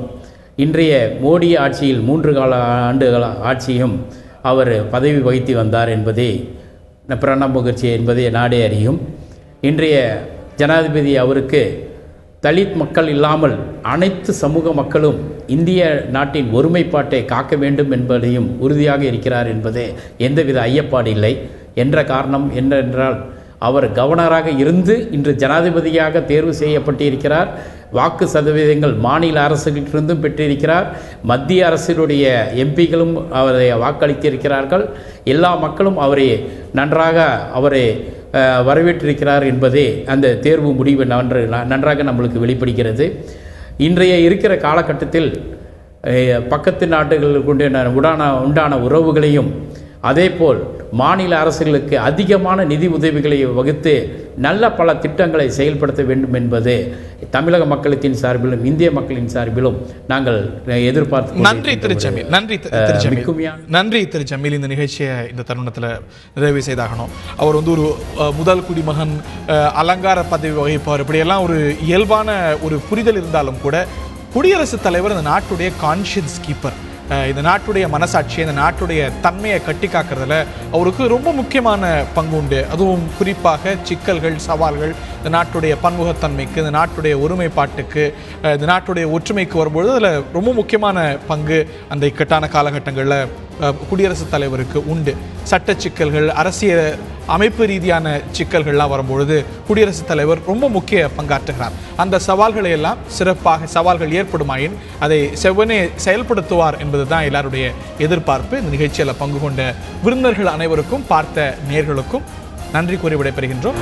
இன்றைய மோடி ஆட்சியில் 3 ஆண்டுகள் ஆட்சியும் அவர் பதவி வகித்து வந்தார் என்பதே பிரணாப் முகர்ஜி என்பதை நாடே அறியும். இன்றைய ஜனாதிபதி அவருக்கு தலித் மக்கள் இல்லாமல் அனைத்து சமூக மக்களும் இந்திய நாட்டின் ஒருமைப்பாட்டை காக்க வேண்டும் என்பதையும் உறுதியாக இருக்கிறார் என்பதே எந்தவித ஐயப்பாடு இல்லை. என்ற காரணம் என்னவென்றால் அவர் கவர்னராக இருந்து இன்று ஜனாதிபதியாக தேர்வு செய்யப்பட்டிருக்கிறார். வாக்கு சதவீதங்கள் மாநில அரசுகளிலிருந்தும் பெற்றிருக்கிறார். மத்திய அரசினுடைய எம்பிகளும் அவரை வாக்களித்திருக்கிறார்கள். எல்லா மக்களும் அவரை வரவேற்றிருக்கிறார் என்பதே அந்த தேர்வு முடிவு நன்றாக நம்மளுக்கு வெளிப்படுகிறது. இன்றைய இருக்கிற காலகட்டத்தில் பக்கத்து நாடுகளுக்கு உண்டான உறவுகளையும் அதேபோல் மாநில அரசுகளுக்கு அதிகமான நிதி உதவிகளை வகுத்து நல்ல பல திட்டங்களை செயல்படுத்த வேண்டும் என்பது தமிழக மக்களின் சார்பிலும் இந்திய மக்களின் சார்பிலும் நாங்கள் எதிர்பார்த்து. நன்றி திரு ஜமீல். நன்றி திரு ஜமீல். இந்த நிகழ்ச்சியை இந்த தருணத்தில் நிறைவு செய்தாகணும். அவர் ஒரு முதல் குடிமகன், அலங்கார பதவி வகிப்பவர், இப்படியெல்லாம் ஒரு இயல்பான ஒரு புரிதல் இருந்தாலும் கூட குடியரசுத் தலைவர் இந்த நாட்டுடைய கான்ஷியன்ஸ் கீப்பர். இந்த நாட்டுடைய மனசாட்சியை, இந்த நாட்டுடைய தன்மையை கட்டி காக்கிறதுல அவருக்கு ரொம்ப முக்கியமான பங்கு உண்டு. அதுவும் குறிப்பாக சிக்கல்கள், சவால்கள், இந்த நாட்டுடைய பன்முகத்தன்மைக்கு, இந்த நாட்டுடைய ஒருமைப்பாட்டுக்கு, இந்த நாட்டுடைய ஒற்றுமைக்கு வரும்பொழுது அதில் ரொம்ப முக்கியமான பங்கு அந்த இக்கட்டான காலகட்டங்களில் குடியரசுத் தலைவருக்கு உண்டு. சட்ட சிக்கல்கள், அரசியல் அமைப்பு ரீதியான சிக்கல்கள்லாம் வரும்பொழுது குடியரசுத் தலைவர் ரொம்ப முக்கிய பங்காற்றுகிறார். அந்த சவால்களை எல்லாம் சிறப்பாக சவால்கள் ஏற்படுமாயின் அதை செவ்வனே செயல்படுத்துவார் என்பதுதான் எல்லாருடைய எதிர்பார்ப்பு. இந்த நிகழ்ச்சியில் பங்கு கொண்ட விருந்தினர்கள் அனைவருக்கும், பார்த்த நேயர்களுக்கும் நன்றி கூறி விடைபெறுகின்றோம்.